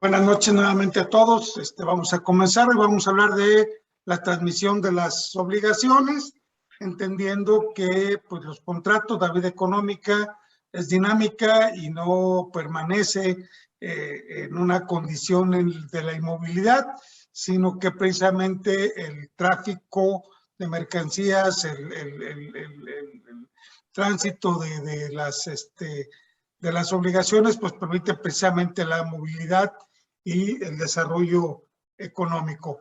Buenas noches nuevamente a todos. Vamos a comenzar y vamos a hablar de la transmisión de las obligaciones, entendiendo que pues, los contratos, la vida económica es dinámica y no permanece en una condición de la inmovilidad, sino que precisamente el tráfico de mercancías, el tránsito de las obligaciones, pues permite precisamente la movilidad y el desarrollo económico.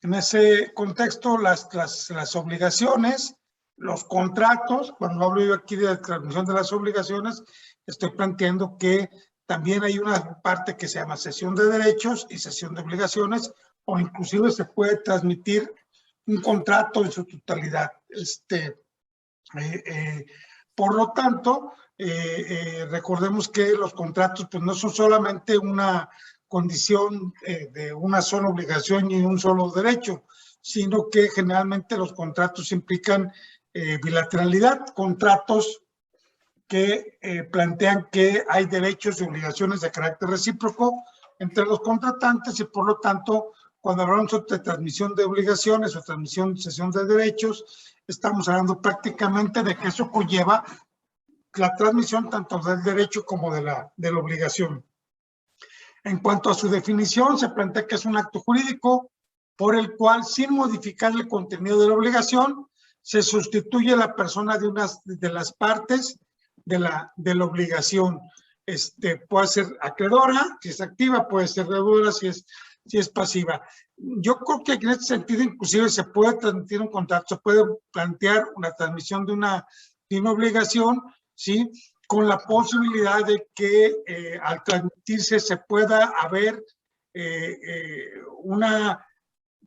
En ese contexto, las obligaciones, los contratos, cuando hablo yo aquí de la transmisión de las obligaciones, estoy planteando que también hay una parte que se llama cesión de derechos y cesión de obligaciones, o inclusive se puede transmitir un contrato en su totalidad. Por lo tanto, recordemos que los contratos pues, no son solamente una condición de una sola obligación y un solo derecho, sino que generalmente los contratos implican bilateralidad, contratos que plantean que hay derechos y obligaciones de carácter recíproco entre los contratantes y por lo tanto, cuando hablamos de transmisión de obligaciones o transmisión de cesión de derechos, estamos hablando prácticamente de que eso conlleva la transmisión tanto del derecho como de la obligación. En cuanto a su definición, se plantea que es un acto jurídico por el cual, sin modificar el contenido de la obligación, se sustituye la persona de una de las partes de la obligación. Puede ser acreedora, si es activa, puede ser deudora, si es pasiva. Yo creo que en este sentido, inclusive, se puede transmitir un contrato, se puede plantear una transmisión de una obligación, ¿sí? Con la posibilidad de que al transmitirse se pueda haber una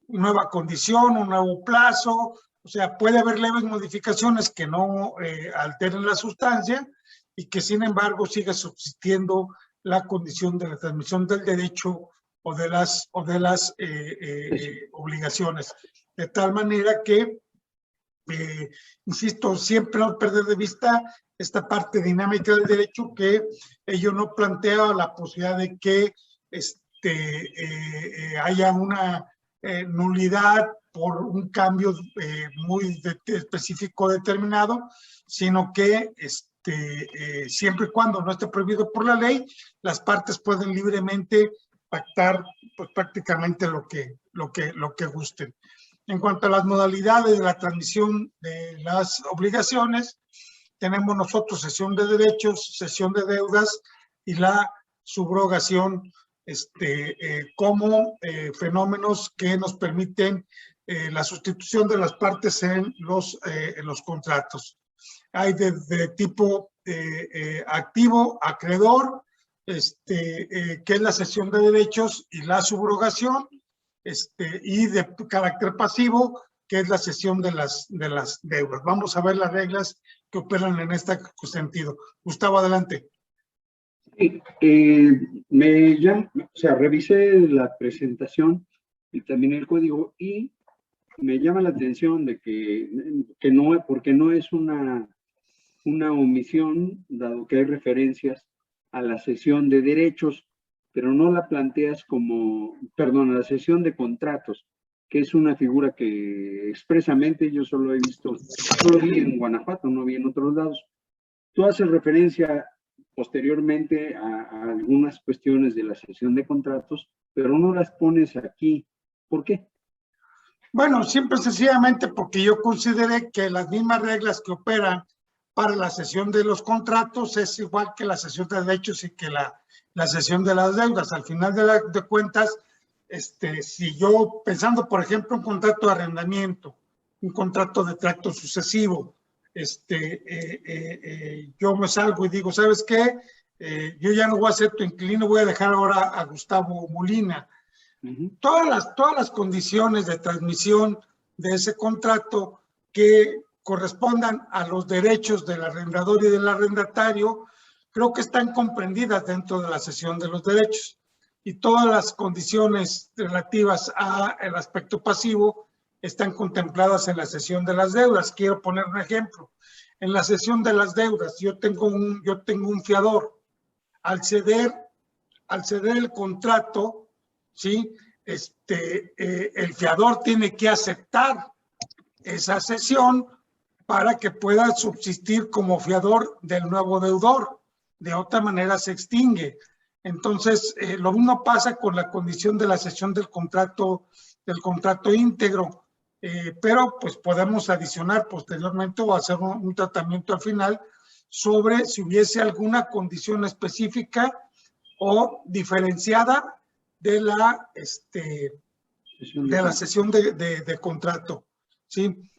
nueva condición, un nuevo plazo, o sea, puede haber leves modificaciones que no alteren la sustancia y que sin embargo siga subsistiendo la condición de la transmisión del derecho o de las obligaciones. De tal manera que, insisto, siempre no perder de vista esta parte dinámica del derecho, que ello no plantea la posibilidad de que haya una nulidad por un cambio muy específico determinado, sino que siempre y cuando no esté prohibido por la ley, las partes pueden libremente pactar pues, prácticamente lo que gusten. En cuanto a las modalidades de la transmisión de las obligaciones, tenemos nosotros cesión de derechos, cesión de deudas y la subrogación como fenómenos que nos permiten la sustitución de las partes en los contratos. Hay de tipo activo, acreedor, que es la cesión de derechos y la subrogación, y de carácter pasivo, que es la cesión de las deudas. Vamos a ver las reglas que operan en este sentido. Gustavo, adelante. Sí, revisé la presentación y también el código y me llama la atención de que no, porque no es una omisión, dado que hay referencias a la cesión de derechos, pero no la planteas como, perdón, a la cesión de contratos, que es una figura que expresamente yo solo he visto, solo vi en Guanajuato, no vi en otros lados. Tú haces referencia posteriormente a algunas cuestiones de la cesión de contratos, pero no las pones aquí. ¿Por qué? Bueno, simple y sencillamente porque yo consideré que las mismas reglas que operan para la cesión de los contratos es igual que la cesión de derechos y que la cesión de las deudas. Al final de cuentas, si yo, pensando por ejemplo un contrato de arrendamiento, un contrato de tracto sucesivo, yo me salgo y digo, ¿sabes qué? Yo ya no voy a ser tu inquilino, voy a dejar ahora a Gustavo Molina. Todas las condiciones de transmisión de ese contrato que correspondan a los derechos del arrendador y del arrendatario, creo que están comprendidas dentro de la cesión de los derechos. Y todas las condiciones relativas al aspecto pasivo están contempladas en la cesión de las deudas. Quiero poner un ejemplo. En la cesión de las deudas, yo tengo un fiador. Al ceder al ceder el contrato, ¿sí? El fiador tiene que aceptar esa cesión para que pueda subsistir como fiador del nuevo deudor. De otra manera se extingue. Entonces, lo mismo pasa con la condición de la cesión del contrato íntegro, pero pues podemos adicionar posteriormente o hacer un tratamiento al final sobre si hubiese alguna condición específica o diferenciada de la cesión de contrato, ¿sí?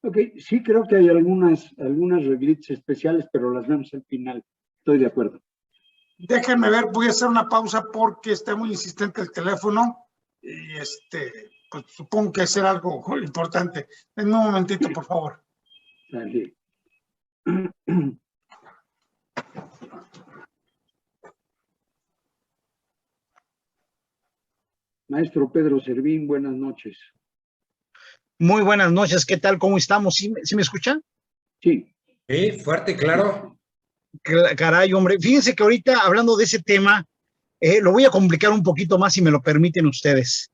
Ok, sí creo que hay algunas reglitas especiales, pero las vemos al final. Estoy de acuerdo. Déjenme ver, voy a hacer una pausa porque está muy insistente el teléfono y pues supongo que hacer algo importante. En un momentito, por favor. Dale. Maestro Pedro Servín, buenas noches. Muy buenas noches, ¿qué tal? ¿Cómo estamos? ¿Sí me escuchan? Sí. Sí, fuerte, claro. Caray, hombre, fíjense que ahorita hablando de ese tema, lo voy a complicar un poquito más si me lo permiten ustedes.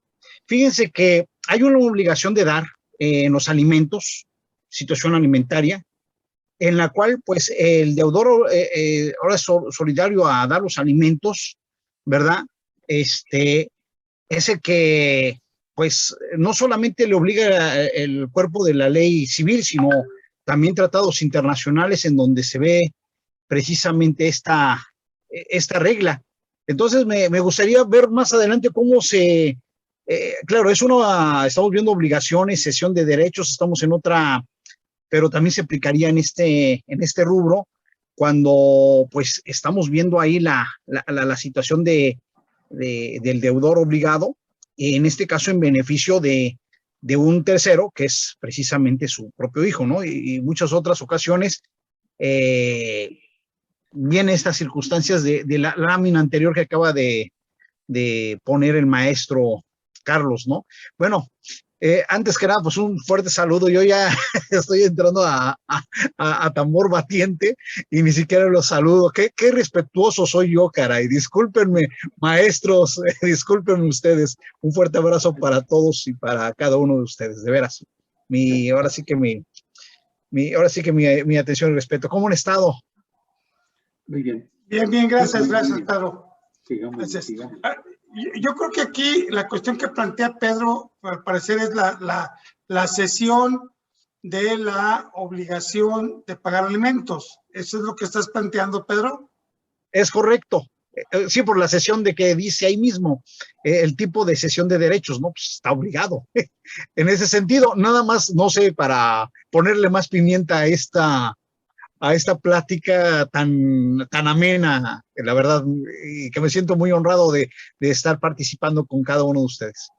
Fíjense que hay una obligación de dar en los alimentos, situación alimentaria, en la cual pues el deudor ahora es solidario a dar los alimentos, ¿verdad? Es el que pues no solamente le obliga el cuerpo de la ley civil, sino también tratados internacionales en donde se ve precisamente esta regla. Entonces me gustaría ver más adelante cómo claro, estamos viendo obligaciones, cesión de derechos, estamos en otra, pero también se aplicaría en este rubro cuando pues estamos viendo ahí la situación del deudor obligado, en este caso en beneficio de un tercero, que es precisamente su propio hijo, ¿no? Y muchas otras ocasiones vienen estas circunstancias de la lámina anterior que acaba de poner el maestro Carlos, ¿no? Bueno, antes que nada, pues un fuerte saludo. Yo ya estoy entrando a tambor batiente y ni siquiera los saludo. Qué respetuoso soy yo, caray. Discúlpenme, maestros, discúlpenme ustedes. Un fuerte abrazo para todos y para cada uno de ustedes, de veras. Ahora sí que mi atención y respeto. ¿Cómo han estado? Muy bien. Bien, gracias, Pedro. Sigamos, Gracias. sigamos. Yo creo que aquí la cuestión que plantea Pedro, al parecer, es la cesión de la obligación de pagar alimentos. ¿Eso es lo que estás planteando, Pedro? Es correcto. Sí, por la cesión de que dice ahí mismo, el tipo de cesión de derechos, ¿no? Pues está obligado. En ese sentido, nada más, no sé, para ponerle más pimienta a esta plática tan amena, la verdad, y que me siento muy honrado de estar participando con cada uno de ustedes.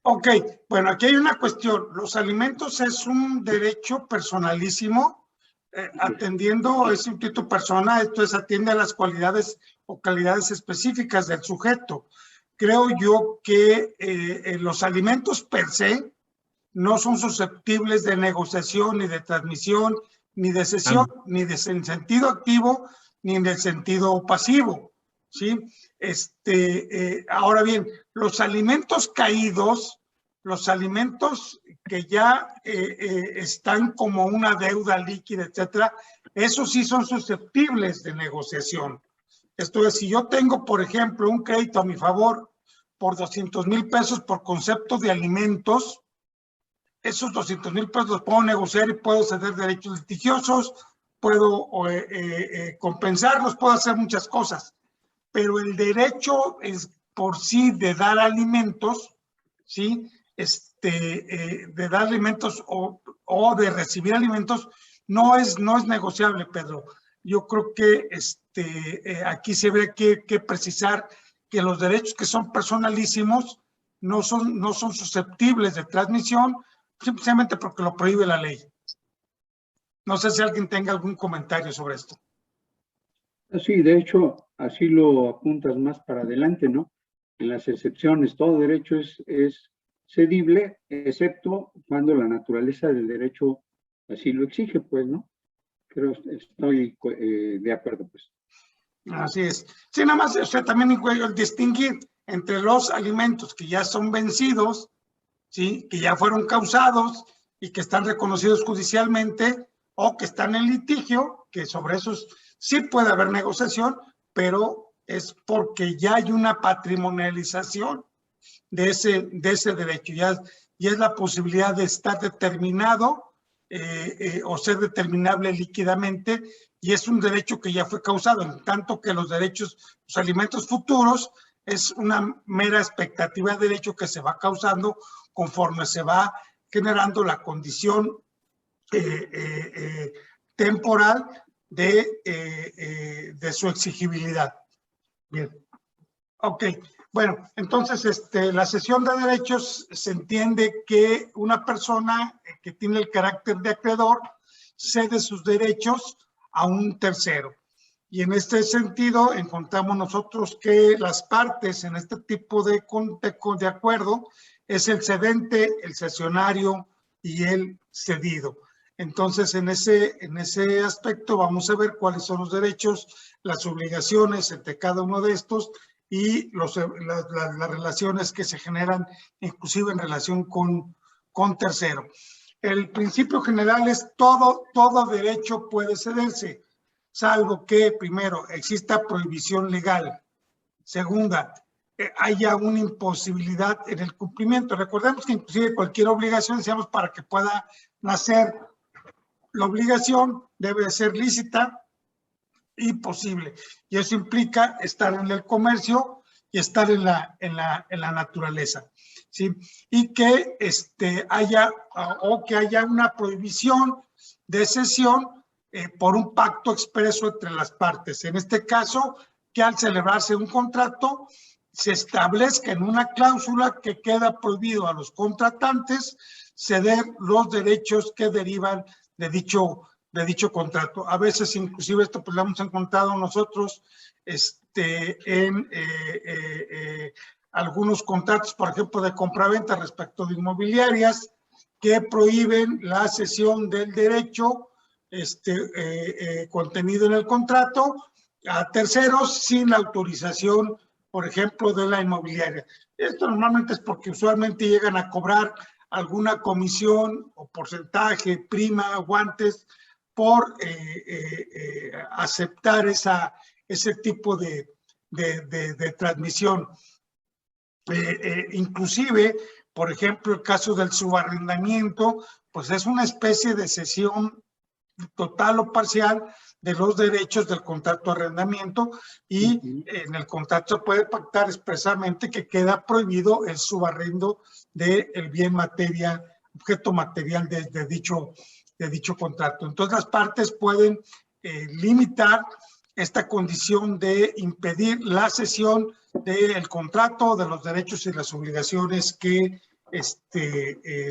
Ok, bueno, aquí hay una cuestión. Los alimentos es un derecho personalísimo, atendiendo, es un título persona, esto es, atiende a las cualidades o calidades específicas del sujeto. Creo yo que los alimentos per se no son susceptibles de negociación, ni de transmisión, ni de cesión, ni de en sentido activo, ni en el sentido pasivo, ¿sí? Ahora bien, los alimentos caídos, los alimentos que ya están como una deuda líquida, etcétera, esos sí son susceptibles de negociación. Esto es, si yo tengo, por ejemplo, un crédito a mi favor por 200,000 pesos por concepto de alimentos, esos 200,000 pesos los puedo negociar y puedo ceder derechos litigiosos, puedo compensarlos, puedo hacer muchas cosas. Pero el derecho es por sí de dar alimentos, ¿sí? De dar alimentos o de recibir alimentos no es negociable, Pedro. Yo creo que aquí se ve que precisar que los derechos que son personalísimos no son susceptibles de transmisión, simplemente porque lo prohíbe la ley. No sé si alguien tenga algún comentario sobre esto. Sí, de hecho, así lo apuntas más para adelante, ¿no? En las excepciones, todo derecho es cedible, excepto cuando la naturaleza del derecho así lo exige, pues, ¿no? Creo estoy de acuerdo, pues. Así es. Sí, nada más, o sea, también el distinguir entre los alimentos que ya son vencidos, ¿sí? Que ya fueron causados y que están reconocidos judicialmente o que están en litigio, que sobre esos sí puede haber negociación, pero es porque ya hay una patrimonialización de ese derecho, ya es la posibilidad de estar determinado o ser determinable líquidamente, y es un derecho que ya fue causado, en tanto que los derechos, los alimentos futuros, es una mera expectativa de derecho que se va causando conforme se va generando la condición temporal de su exigibilidad. Bien. Ok, bueno, entonces la cesión de derechos se entiende que una persona que tiene el carácter de acreedor cede sus derechos a un tercero. Y en este sentido encontramos nosotros que las partes en este tipo de acuerdo es el cedente, el cesionario y el cedido. Entonces, en ese aspecto vamos a ver cuáles son los derechos, las obligaciones entre cada uno de estos y las relaciones que se generan, inclusive en relación con tercero. El principio general es todo derecho puede cederse, salvo que, primero, exista prohibición legal. Segunda, haya una imposibilidad en el cumplimiento. Recordemos que inclusive cualquier obligación, decíamos, para que pueda nacer la obligación, debe ser lícita y posible. Y eso implica estar en el comercio y estar en la naturaleza, ¿sí? Y que haya una prohibición de cesión por un pacto expreso entre las partes. En este caso, que al celebrarse un contrato, se establezca en una cláusula que queda prohibido a los contratantes ceder los derechos que derivan de dicho contrato. A veces, inclusive, esto pues lo hemos encontrado nosotros en algunos contratos, por ejemplo, de compraventa respecto de inmobiliarias, que prohíben la cesión del derecho contenido en el contrato a terceros sin la autorización, por ejemplo, de la inmobiliaria. Esto normalmente es porque usualmente llegan a cobrar alguna comisión o porcentaje, prima, guantes, por aceptar ese tipo de transmisión. Inclusive, por ejemplo, el caso del subarrendamiento, pues es una especie de cesión total o parcial de los derechos del contrato de arrendamiento, y en el contrato se puede pactar expresamente que queda prohibido el subarrendo del bien materia, objeto material de dicho contrato. Entonces las partes pueden limitar esta condición de impedir la cesión del contrato, de los derechos y las obligaciones que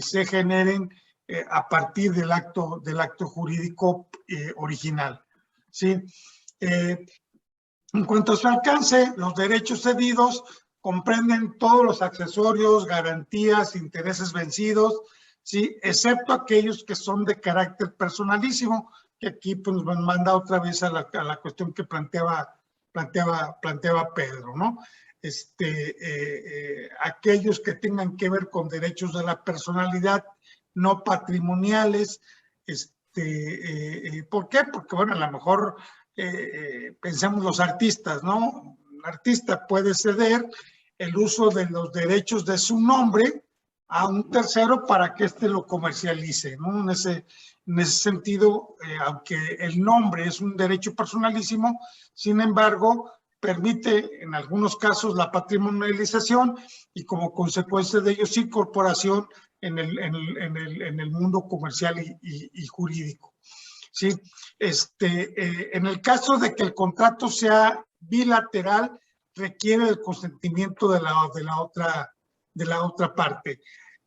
se generen a partir del acto jurídico original, ¿sí? En cuanto a su alcance, los derechos cedidos comprenden todos los accesorios, garantías, intereses vencidos, ¿sí? Excepto aquellos que son de carácter personalísimo, que aquí pues, nos manda otra vez a la cuestión que planteaba Pedro, ¿no? Aquellos que tengan que ver con derechos de la personalidad no patrimoniales. ¿Por qué? Porque, bueno, a lo mejor pensemos los artistas, ¿no? Un artista puede ceder el uso de los derechos de su nombre a un tercero para que éste lo comercialice, ¿no? En ese sentido, aunque el nombre es un derecho personalísimo, sin embargo, permite en algunos casos la patrimonialización y como consecuencia de ello, sí, incorporación en el mundo comercial y jurídico, ¿sí? En el caso de que el contrato sea bilateral, requiere el consentimiento de la otra parte.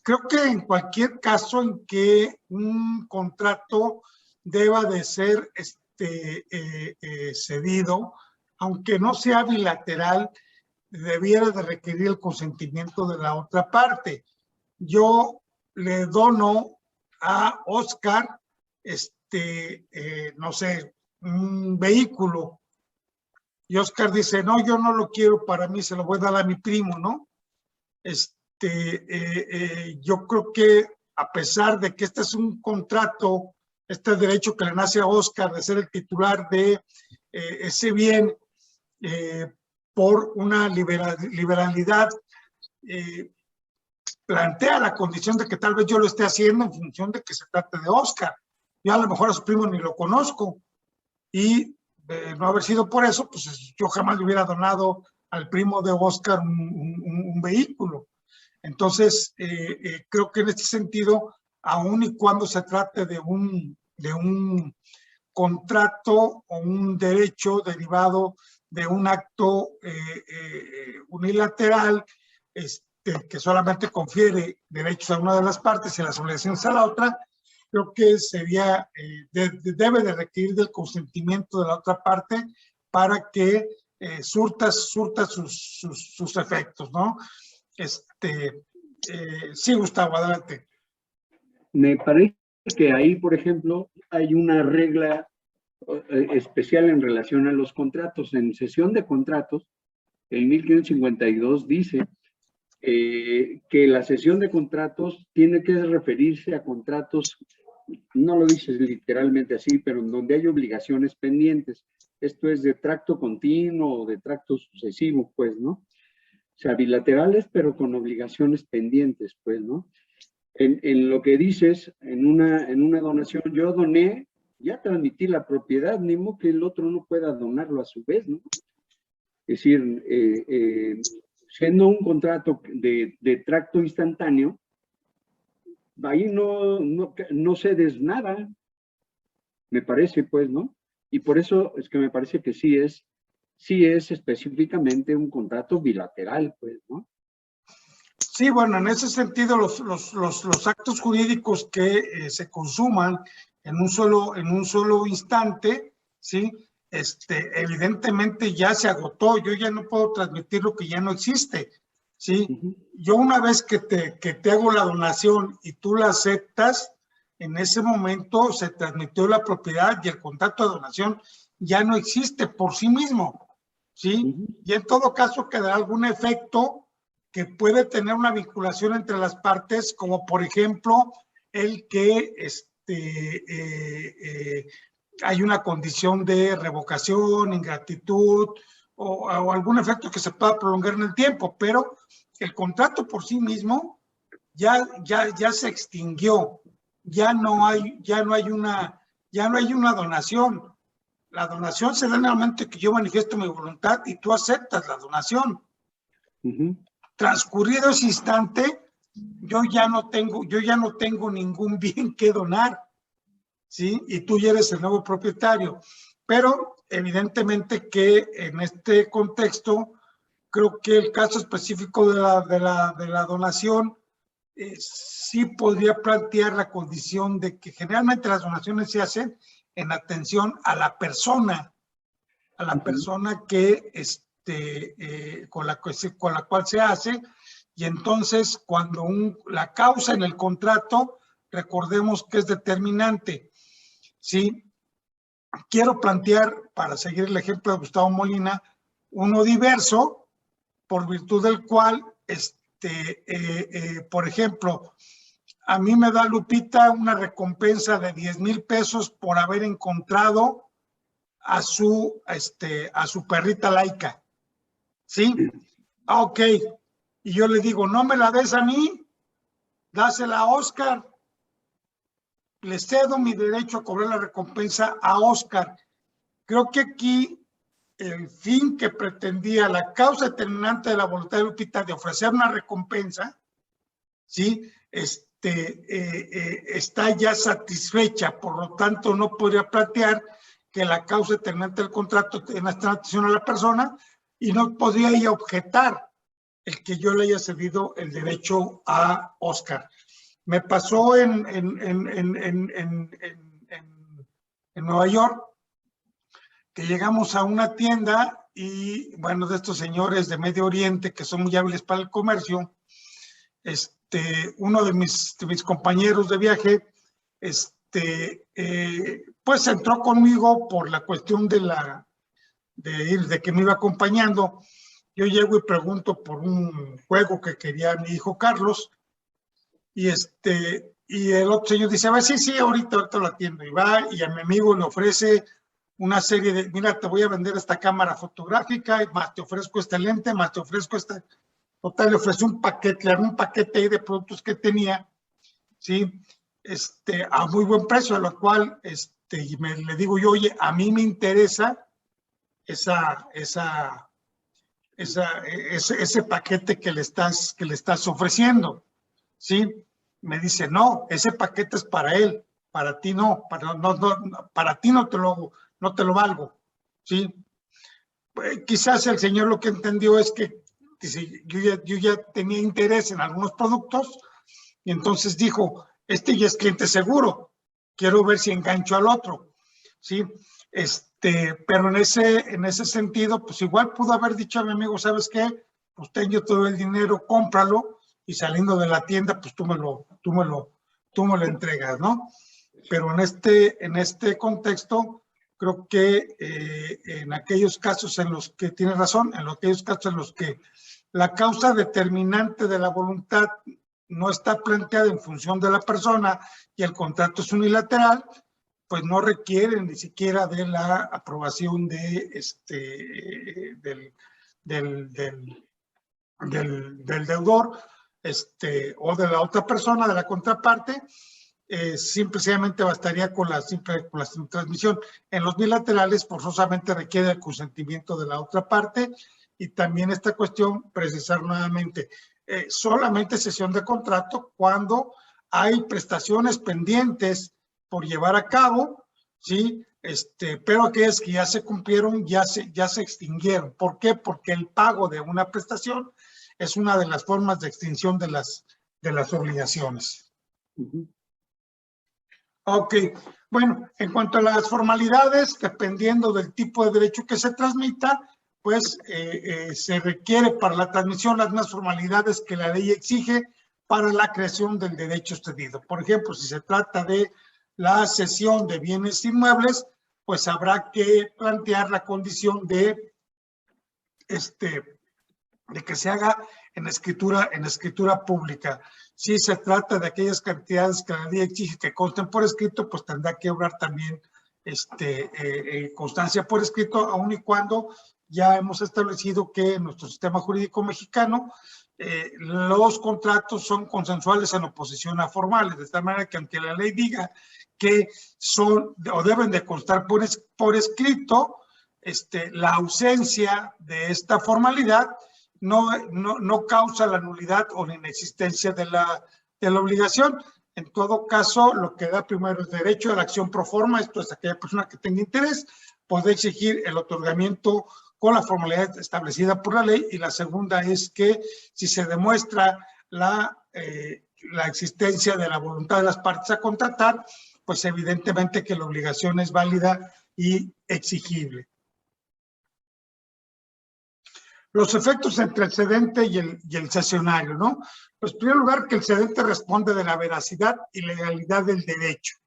Creo que en cualquier caso en que un contrato deba de ser cedido, aunque no sea bilateral, debiera de requerir el consentimiento de la otra parte. Yo le dono a Oscar, no sé, un vehículo, Y Oscar dice, no, yo no lo quiero para mí, se lo voy a dar a mi primo, ¿no? Yo creo que a pesar de que este es un contrato, este derecho que le nace a Oscar de ser el titular de ese bien por una liberalidad, plantea la condición de que tal vez yo lo esté haciendo en función de que se trate de Oscar. Yo a lo mejor a su primo ni lo conozco y no haber sido por eso, pues yo jamás le hubiera donado al primo de Oscar un vehículo. Entonces, creo que en este sentido, aun y cuando se trate de un contrato o un derecho derivado de un acto unilateral, que solamente confiere derechos a una de las partes y las obligaciones a la otra, creo que sería, debe de requerir del consentimiento de la otra parte para que surta sus efectos, ¿no? Sí, Gustavo, adelante. Me parece que ahí, por ejemplo, hay una regla especial en relación a los contratos. En sesión de contratos, el 1552 dice que la sesión de contratos tiene que referirse a contratos, no lo dices literalmente así, pero en donde hay obligaciones pendientes. Esto es de tracto continuo o de tracto sucesivo, pues, ¿no? O sea, bilaterales, pero con obligaciones pendientes, pues, ¿no? En lo que dices, en una donación, yo doné, ya transmití la propiedad, ni modo que el otro no pueda donarlo a su vez, ¿no? Es decir, siendo un contrato de tracto instantáneo, ahí no cedes nada, me parece, pues, ¿no? Y por eso es que me parece que sí es específicamente un contrato bilateral, pues, ¿no? Sí, bueno, en ese sentido, los actos jurídicos que se consuman en un solo instante, ¿sí? Evidentemente ya se agotó, yo ya no puedo transmitir lo que ya no existe, ¿sí? Yo una vez que te hago la donación y tú la aceptas, en ese momento se transmitió la propiedad y el contrato de donación ya no existe por sí mismo, ¿sí? Y en todo caso quedará algún efecto que puede tener una vinculación entre las partes, como por ejemplo el que hay una condición de revocación, ingratitud o algún efecto que se pueda prolongar en el tiempo, pero el contrato por sí mismo ya se extinguió, ya no hay una donación. La donación se da en el momento que yo manifiesto mi voluntad y tú aceptas la donación. Transcurrido ese instante, yo ya no tengo ningún bien que donar, ¿sí? Y tú ya eres el nuevo propietario. Pero evidentemente que en este contexto, creo que el caso específico de la donación sí podría plantear la condición de que generalmente las donaciones se hacen en atención a la persona que con la cual se hace, y entonces cuando la causa en el contrato, recordemos que es determinante, ¿sí? Quiero plantear, para seguir el ejemplo de Gustavo Molina, uno diverso, por virtud del cual, por ejemplo, a mí me da Lupita una recompensa de 10,000 pesos por haber encontrado a su perrita Laika, ¿sí? Ok, y yo le digo, no me la des a mí, dásela a Oscar, le cedo mi derecho a cobrar la recompensa a Oscar. Creo que aquí el fin que pretendía la causa determinante de la voluntad de Lupita de ofrecer una recompensa, ¿sí? Está ya satisfecha, por lo tanto no podría plantear que la causa determinante del contrato tenga esta atención a la persona y no podría ella objetar el que yo le haya cedido el derecho a Oscar. Me pasó en Nueva York, que llegamos a una tienda y, bueno, de estos señores de Medio Oriente que son muy hábiles para el comercio, uno de mis compañeros de viaje, pues entró conmigo por la cuestión de de que me iba acompañando, yo llego y pregunto por un juego que quería mi hijo Carlos, y el otro señor dice, a ver, sí, ahorita lo atiendo, y va, y a mi amigo le ofrece una serie de, mira, te voy a vender esta cámara fotográfica, más te ofrezco este lente, más te ofrezco esta, total, le ofreció un paquete, un paquete ahí de productos que tenía, ¿sí? A muy buen precio, a lo cual, le digo yo, oye, a mí me interesa ese paquete que le estás ofreciendo, ¿sí? Me dice, no, ese paquete es para él, para ti no, para ti no te lo valgo, ¿sí? Pues, quizás el señor lo que entendió es que dice, yo ya tenía interés en algunos productos y entonces dijo, ya es cliente seguro, quiero ver si engancho al otro, ¿sí? Pero en ese sentido, pues igual pudo haber dicho a mi amigo, ¿sabes qué? Pues tengo todo el dinero, cómpralo y saliendo de la tienda, pues tú me lo entregas, ¿no? Pero en este contexto, creo que en aquellos casos en los que tienes razón, en aquellos casos en los que la causa determinante de la voluntad no está planteada en función de la persona y el contrato es unilateral, pues no requieren ni siquiera de la aprobación del deudor o de la otra persona, de la contraparte. Simplemente bastaría con la simple transmisión. En los bilaterales forzosamente requiere el consentimiento de la otra parte y también esta cuestión precisar nuevamente, solamente cesión de contrato cuando hay prestaciones pendientes por llevar a cabo, ¿sí? Pero aquellas que ya se cumplieron ya se extinguieron. ¿Por qué? Porque el pago de una prestación es una de las formas de extinción de las obligaciones. Ok, bueno, en cuanto a las formalidades, dependiendo del tipo de derecho que se transmita, pues se requiere para la transmisión las mismas formalidades que la ley exige para la creación del derecho cedido. Por ejemplo, si se trata de la cesión de bienes inmuebles, pues habrá que plantear la condición de que se haga en escritura pública. Si se trata de aquellas cantidades que la ley exige que consten por escrito, pues tendrá que obrar también constancia por escrito, aun y cuando ya hemos establecido que en nuestro sistema jurídico mexicano los contratos son consensuales en oposición a formales, de tal manera que aunque la ley diga que son o deben de constar por escrito, la ausencia de esta formalidad no causa la nulidad o la inexistencia de la obligación. En todo caso, lo que da primero es derecho a la acción pro forma, esto es aquella persona que tenga interés, puede exigir el otorgamiento con la formalidad establecida por la ley, y la segunda es que si se demuestra la existencia de la voluntad de las partes a contratar, pues evidentemente que la obligación es válida y exigible. Los efectos entre el cedente y el cesionario, ¿no? Pues en primer lugar, que el cedente responde de la veracidad y legalidad del derecho.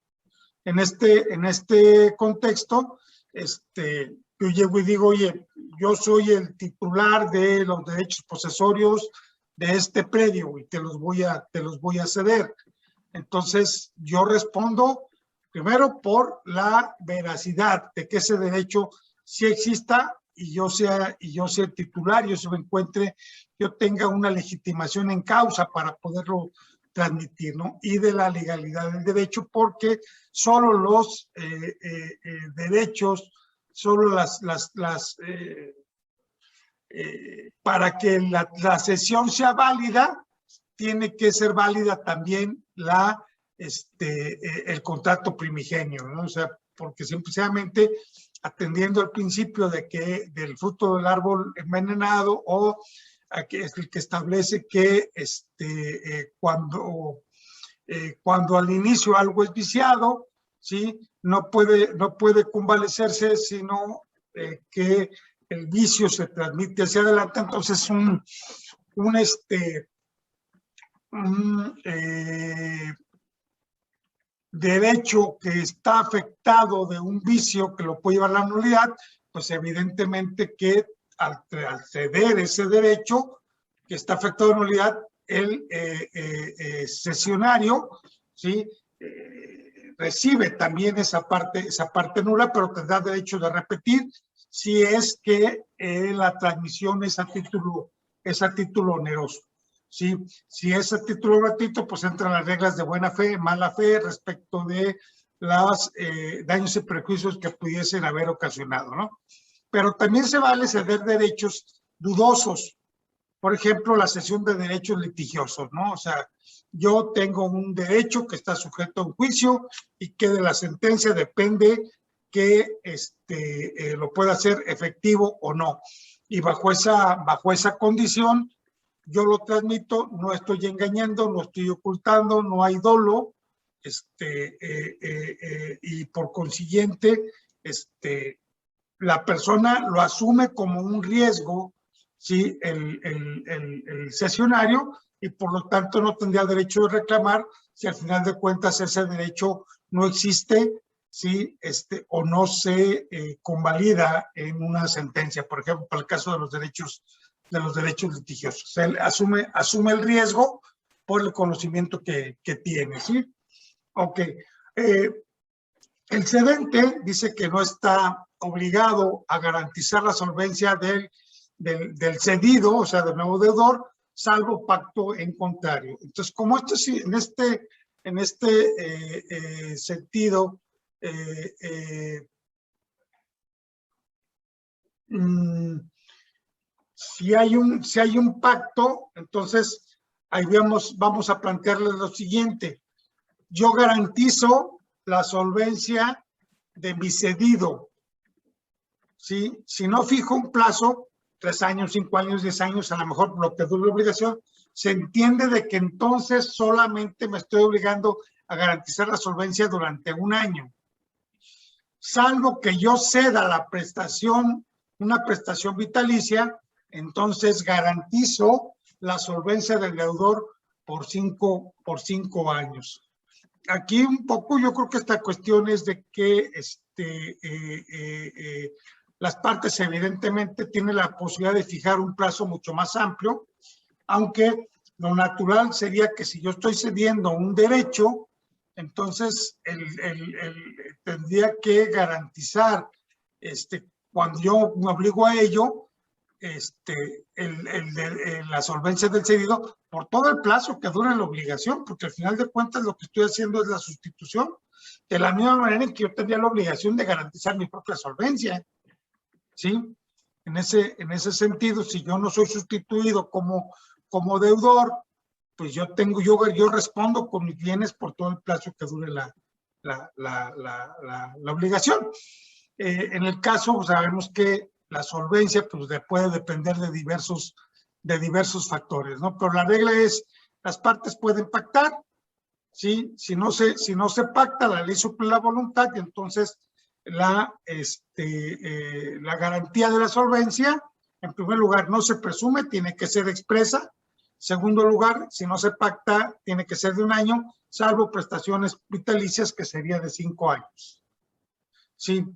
En este contexto, yo llego y digo, oye, yo soy el titular de los derechos posesorios de este predio y te los voy a ceder. Entonces, yo respondo primero por la veracidad de que ese derecho sí exista y yo sea el titular, yo tenga una legitimación en causa para poderlo transmitir, ¿no? Y de la legalidad del derecho, porque solo los derechos, solo para que la cesión sea válida, tiene que ser válida también el contrato primigenio, ¿no? O sea, porque simplemente atendiendo al principio del fruto del árbol envenenado, o es el que establece que cuando al inicio algo es viciado, ¿sí? No puede convalecerse, sino que el vicio se transmite hacia adelante. Entonces, un derecho que está afectado de un vicio que lo puede llevar a la nulidad, pues evidentemente que al ceder ese derecho que está afectado de nulidad, el cesionario, ¿sí? Recibe también esa parte nula, pero tendrá derecho de repetir si es que la transmisión es a título oneroso. ¿Sí? Si es a título gratuito, pues entran las reglas de buena fe, mala fe respecto de los daños y perjuicios que pudiesen haber ocasionado, ¿no? Pero también se vale ceder derechos dudosos. Por ejemplo, la cesión de derechos litigiosos, ¿no? O sea, yo tengo un derecho que está sujeto a un juicio y que de la sentencia depende que lo pueda hacer efectivo o no. Y bajo esa condición, yo lo transmito, no estoy engañando, no estoy ocultando, no hay dolo, y por consiguiente, la persona lo asume como un riesgo, ¿sí? El cesionario, y por lo tanto no tendría derecho de reclamar si al final de cuentas ese derecho no existe, ¿sí? O no se convalida en una sentencia, por ejemplo, para el caso de los derechos litigiosos. Él asume el riesgo por el conocimiento que tiene, ¿sí? Ok. El cedente dice que no está obligado a garantizar la solvencia del cedido, o sea, del nuevo deudor, salvo pacto en contrario. Entonces, como esto sí, en este sentido, si hay un pacto, entonces ahí vamos a plantearles lo siguiente. Yo garantizo la solvencia de mi cedido, ¿sí? Si no fijo un plazo, 3 años, 5 años, 10 años, a lo mejor lo que dure la obligación, se entiende de que entonces solamente me estoy obligando a garantizar la solvencia durante 1 año. Salvo que yo ceda la prestación, una prestación vitalicia, entonces garantizo la solvencia del deudor por 5 años. Aquí un poco yo creo que esta cuestión es de que las partes evidentemente tienen la posibilidad de fijar un plazo mucho más amplio, aunque lo natural sería que si yo estoy cediendo un derecho, entonces tendría que garantizar, cuando yo me obligo a ello, la solvencia del cedido por todo el plazo que dure la obligación, porque al final de cuentas lo que estoy haciendo es la sustitución, de la misma manera en que yo tendría la obligación de garantizar mi propia solvencia, ¿sí? En ese sentido, si yo no soy sustituido como deudor, pues yo respondo con mis bienes por todo el plazo que dure la obligación. En el caso, sabemos que la solvencia pues, puede depender de diversos factores, ¿no? Pero la regla es, las partes pueden pactar, ¿sí? Si no se pacta, la ley suple la voluntad, y entonces la garantía de la solvencia, en primer lugar, no se presume, tiene que ser expresa. Segundo lugar, si no se pacta, tiene que ser de 1 año, salvo prestaciones vitalicias, que sería de 5 años. Sí.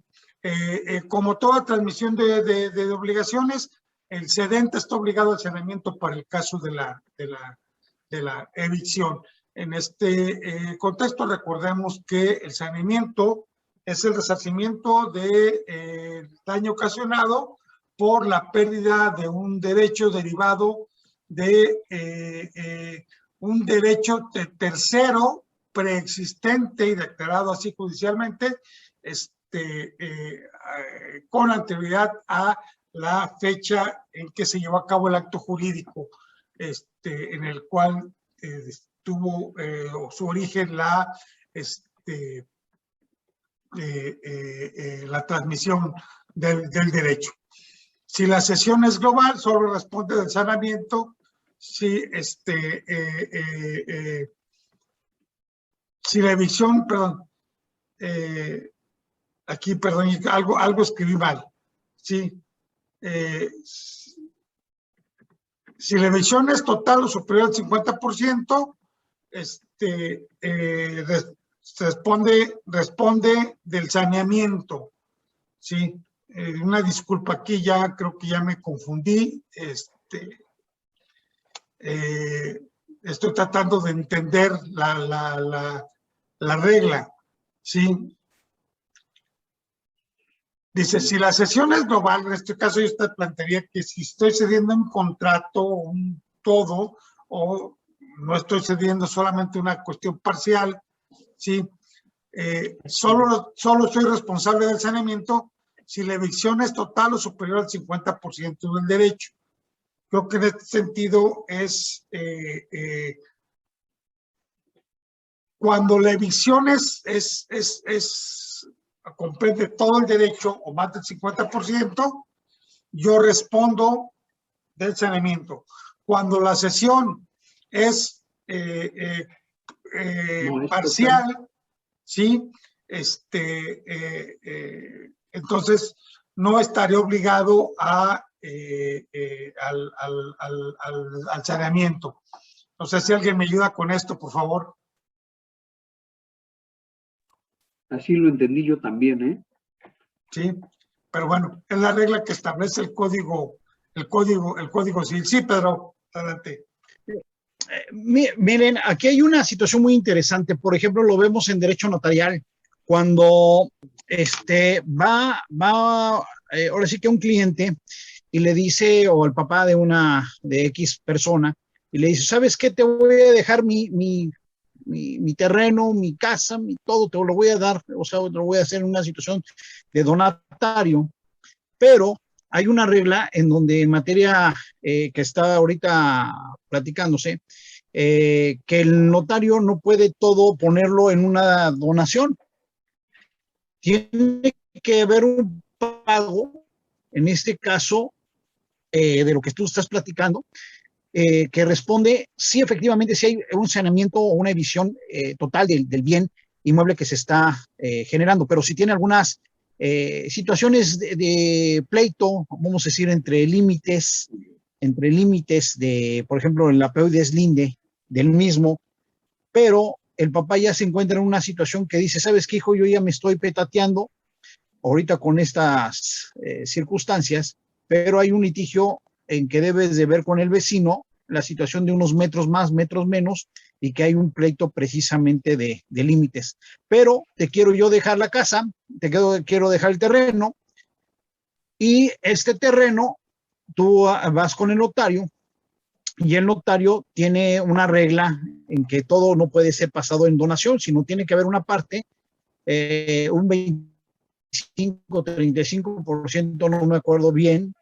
Como toda transmisión de obligaciones, el cedente está obligado al saneamiento para el caso de la evicción. En este contexto, recordemos que el saneamiento es el resarcimiento del daño ocasionado por la pérdida de un derecho derivado de un derecho tercero preexistente y declarado así judicialmente, con anterioridad a la fecha en que se llevó a cabo el acto jurídico, en el cual tuvo su origen la transmisión del derecho. Si la cesión es global, solo responde del sanamiento. Si la evicción, perdón, aquí, perdón, algo escribí mal. Sí. Si la evicción es total o superior al 50%, responde del saneamiento, ¿sí? una disculpa aquí, ya creo que ya me confundí. Estoy tratando de entender la regla, ¿sí? Dice, si la cesión es global, en este caso yo te plantearía que si estoy cediendo un contrato, un todo, o no estoy cediendo solamente una cuestión parcial, ¿sí? Solo soy responsable del saneamiento si la evicción es total o superior al 50% del derecho. Creo que en este sentido es cuando la evicción comprende todo el derecho o más del 50%, yo respondo del saneamiento. Cuando la cesión es parcial, total, ¿sí? Entonces no estaré obligado al saneamiento. No sé si alguien me ayuda con esto, por favor. Así lo entendí yo también, ¿eh? Sí, pero bueno, es la regla que establece el código civil. Sí, Pedro, adelante. Miren, aquí hay una situación muy interesante. Por ejemplo, lo vemos en derecho notarial. Cuando ahora sí que un cliente y le dice, o el papá de X persona, y le dice, ¿sabes qué? Te voy a dejar mi terreno, mi casa, todo, te lo voy a dar, o sea, te lo voy a hacer en una situación de donatario, pero hay una regla en donde en materia que está ahorita platicándose, que el notario no puede todo ponerlo en una donación. Tiene que haber un pago, en este caso, de lo que tú estás platicando, que responde si efectivamente si hay un saneamiento o una edición total del bien inmueble que se está generando, pero si tiene algunas situaciones de pleito, vamos a decir, entre límites de, por ejemplo, el apeo y deslinde del mismo, pero el papá ya se encuentra en una situación que dice, ¿sabes qué, hijo? Yo ya me estoy petateando ahorita con estas circunstancias, pero hay un litigio en que debes de ver con el vecino la situación de unos metros más, metros menos, y que hay un pleito precisamente de límites. Pero te quiero yo dejar la casa, quiero dejar el terreno, y este terreno, tú vas con el notario, y el notario tiene una regla en que todo no puede ser pasado en donación, sino tiene que haber una parte, un 35%, no me acuerdo bien,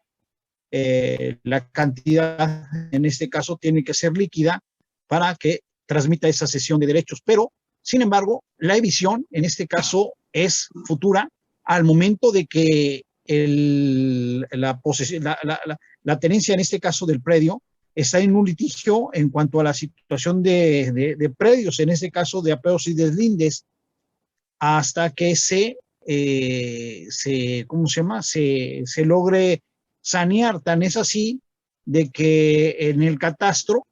la cantidad en este caso tiene que ser líquida para que transmita esa cesión de derechos, pero sin embargo la evicción en este caso es futura al momento de que la tenencia en este caso del predio está en un litigio en cuanto a la situación de predios, en este caso de apeos y deslindes, hasta que ¿cómo se llama? Se logre sanear. Tan es así de que en el catastro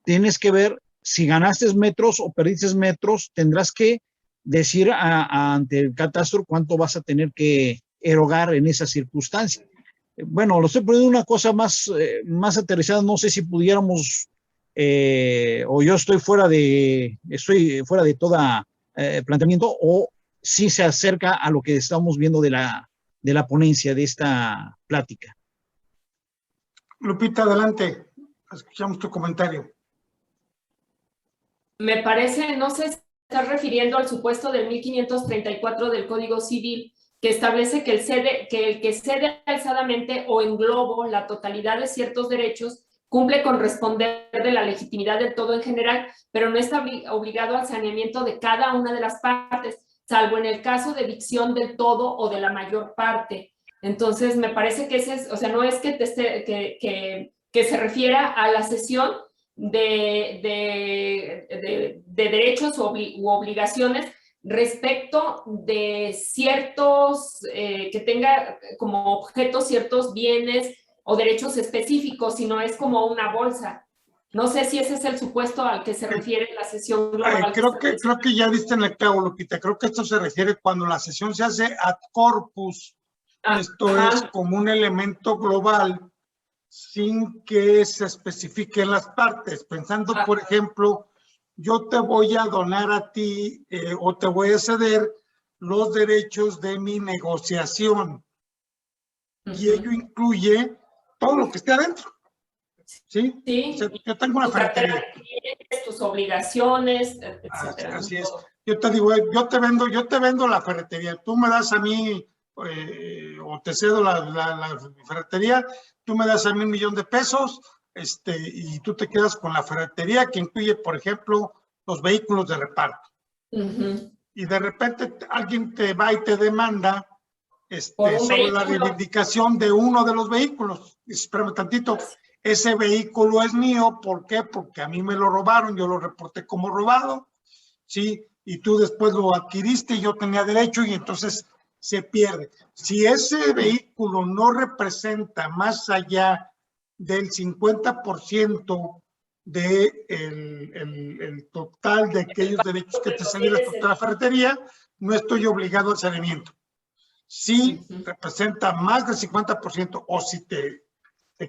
tienes que ver si ganaste metros o perdiste metros, tendrás que decir ante el catastro cuánto vas a tener que erogar en esa circunstancia. Bueno, lo estoy poniendo una cosa más aterrizada, no sé si pudiéramos, o yo estoy fuera de toda planteamiento, o si se acerca a lo que estamos viendo de la ponencia, de esta plática. Lupita, adelante. Escuchamos tu comentario. Me parece, no sé si estás refiriendo al supuesto del 1534 del Código Civil, que establece que el que cede alzadamente o en globo la totalidad de ciertos derechos cumple con responder de la legitimidad del todo en general, pero no está obligado al saneamiento de cada una de las partes, salvo en el caso de evicción del todo o de la mayor parte. Entonces, me parece que ese es, o sea, no es que se refiera a la cesión de derechos u obligaciones respecto de ciertos, que tenga como objeto ciertos bienes o derechos específicos, sino es como una bolsa. No sé si ese es el supuesto al que se refiere la cesión global. Creo que ya viste en el clavo, Lupita. Creo que esto se refiere cuando la cesión se hace ad corpus, Esto es como un elemento global sin que se especifiquen las partes. Pensando, por ejemplo, yo te voy a donar a ti o te voy a ceder los derechos de mi negociación. Y ello incluye todo lo que esté adentro. ¿Sí? Sí. O sea, yo tengo una ferretería. Tus obligaciones, etcétera. Así es. Yo te digo, yo te vendo la ferretería. Tú me das a mí, o te cedo la ferretería, tú me das a mí $1,000,000 de pesos, y tú te quedas con la ferretería, que incluye, por ejemplo, los vehículos de reparto. Y de repente alguien te va y te demanda sobre la reivindicación de uno de los vehículos. Dice, espérame tantito, ese vehículo es mío, ¿por qué? Porque a mí me lo robaron, yo lo reporté como robado, ¿sí? Y tú después lo adquiriste y yo tenía derecho y entonces se pierde. Si ese vehículo no representa más allá del 50% del total de aquellos derechos que te cede la ferretería, no estoy obligado al saneamiento. Si representa más del 50% o si te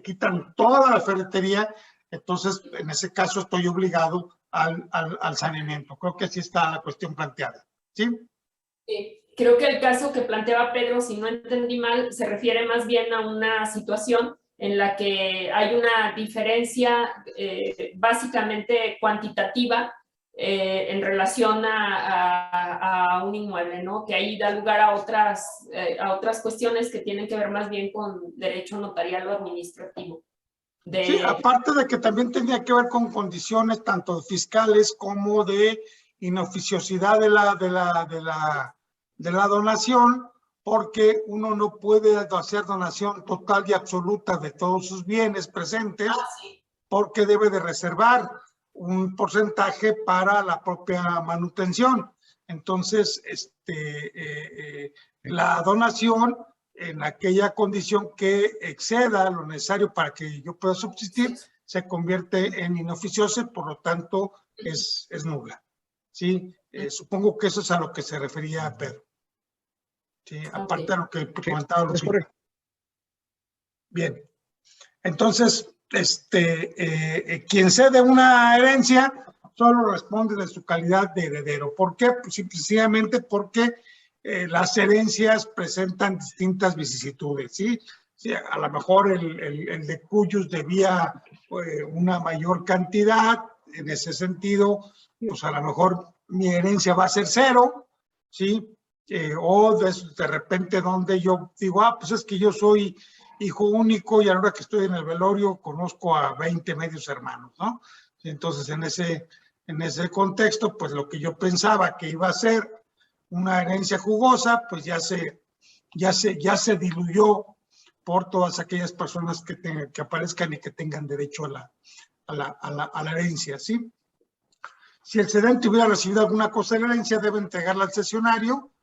quitan toda la ferretería, entonces en ese caso estoy obligado al saneamiento. Creo que así está la cuestión planteada. ¿Sí? Sí. Creo que el caso que planteaba Pedro, si no entendí mal, se refiere más bien a una situación en la que hay una diferencia básicamente cuantitativa en relación a un inmueble, ¿no? Que ahí da lugar a otras cuestiones que tienen que ver más bien con derecho notarial o administrativo. Sí, aparte de que también tenía que ver con condiciones tanto fiscales como de inoficiosidad de la donación, porque uno no puede hacer donación total y absoluta de todos sus bienes presentes, porque debe de reservar un porcentaje para la propia manutención. Entonces, la donación en aquella condición que exceda lo necesario para que yo pueda subsistir, se convierte en inoficiosa, por lo tanto, es nula. ¿Sí? Supongo que eso es a lo que se refería Pedro. Sí, aparte de lo que comentaba Lupita. Bien. Entonces, quien cede una herencia solo responde de su calidad de heredero. ¿Por qué? Pues simplemente porque las herencias presentan distintas vicisitudes, ¿sí? Sí, a lo mejor el de cuyos debía una mayor cantidad, en ese sentido, pues a lo mejor mi herencia va a ser 0, ¿sí? O de repente donde yo digo, pues es que yo soy hijo único y ahora que estoy en el velorio conozco a 20 medios hermanos, ¿no? Entonces en ese contexto, pues lo que yo pensaba que iba a ser una herencia jugosa, pues ya se diluyó por todas aquellas personas que aparezcan y que tengan derecho a la herencia, ¿sí? Si el cedente hubiera recibido alguna cosa de la herencia, debe entregarla al cesionario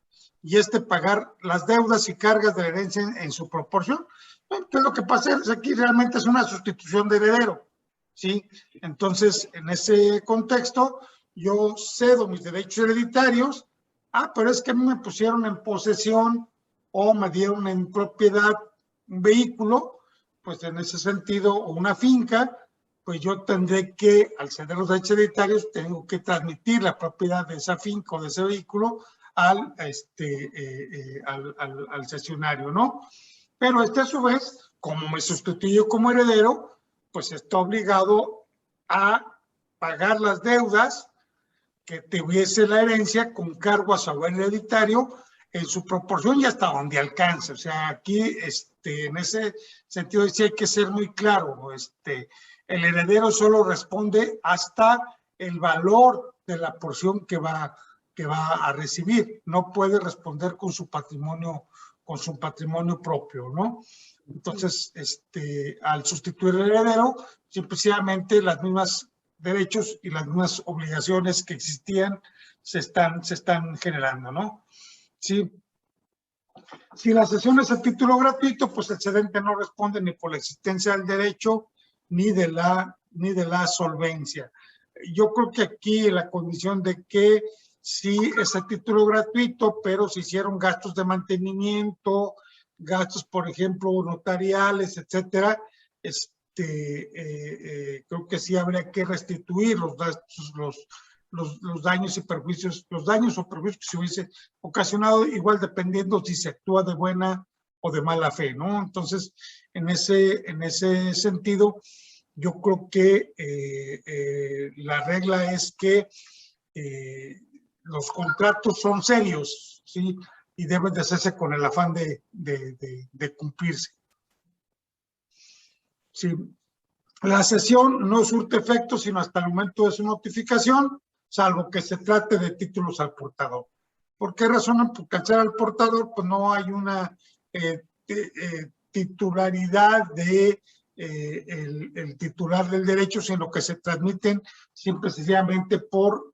y pagar las deudas y cargas de la herencia en su proporción. ¿Qué es lo que pasa? Aquí realmente es una sustitución de heredero, ¿sí? Entonces, en ese contexto, yo cedo mis derechos hereditarios. Pero es que a mí me pusieron en posesión o me dieron en propiedad un vehículo, pues en ese sentido, o una finca, pues yo tendré que, al ceder los derechos hereditarios, tengo que transmitir la propiedad de esa finca o de ese vehículo al cesionario, ¿no? Pero a su vez, como me sustituyó como heredero, pues está obligado a pagar las deudas que tuviese la herencia con cargo a su haber hereditario en su proporción y hasta donde alcance. O sea, aquí en ese sentido sí hay que ser muy claro. El heredero solo responde hasta el valor de la porción que va a recibir. No puede responder con su patrimonio propio, ¿no? Entonces, al sustituir el heredero, simplemente las mismas derechos y las mismas obligaciones que existían se están generando, ¿no? Sí. Si la cesión es a título gratuito, pues el cedente no responde ni por la existencia del derecho ni de la solvencia. Yo creo que aquí la condición de que sí es a título gratuito, pero se hicieron gastos de mantenimiento, gastos, por ejemplo, notariales, etcétera, creo que sí habría que restituir los gastos, los daños y perjuicios, los daños o perjuicios que se hubiese ocasionado, igual dependiendo si se actúa de buena o de mala fe, ¿no? Entonces, en ese sentido, yo creo que la regla es que los contratos son serios, ¿sí? Y deben de hacerse con el afán de cumplirse. Sí. La cesión no surte efecto sino hasta el momento de su notificación, salvo que se trate de títulos al portador. ¿Por qué razón? Porque al ser al portador, pues no hay una titularidad de el titular del derecho, sino que se transmiten simple y sencillamente por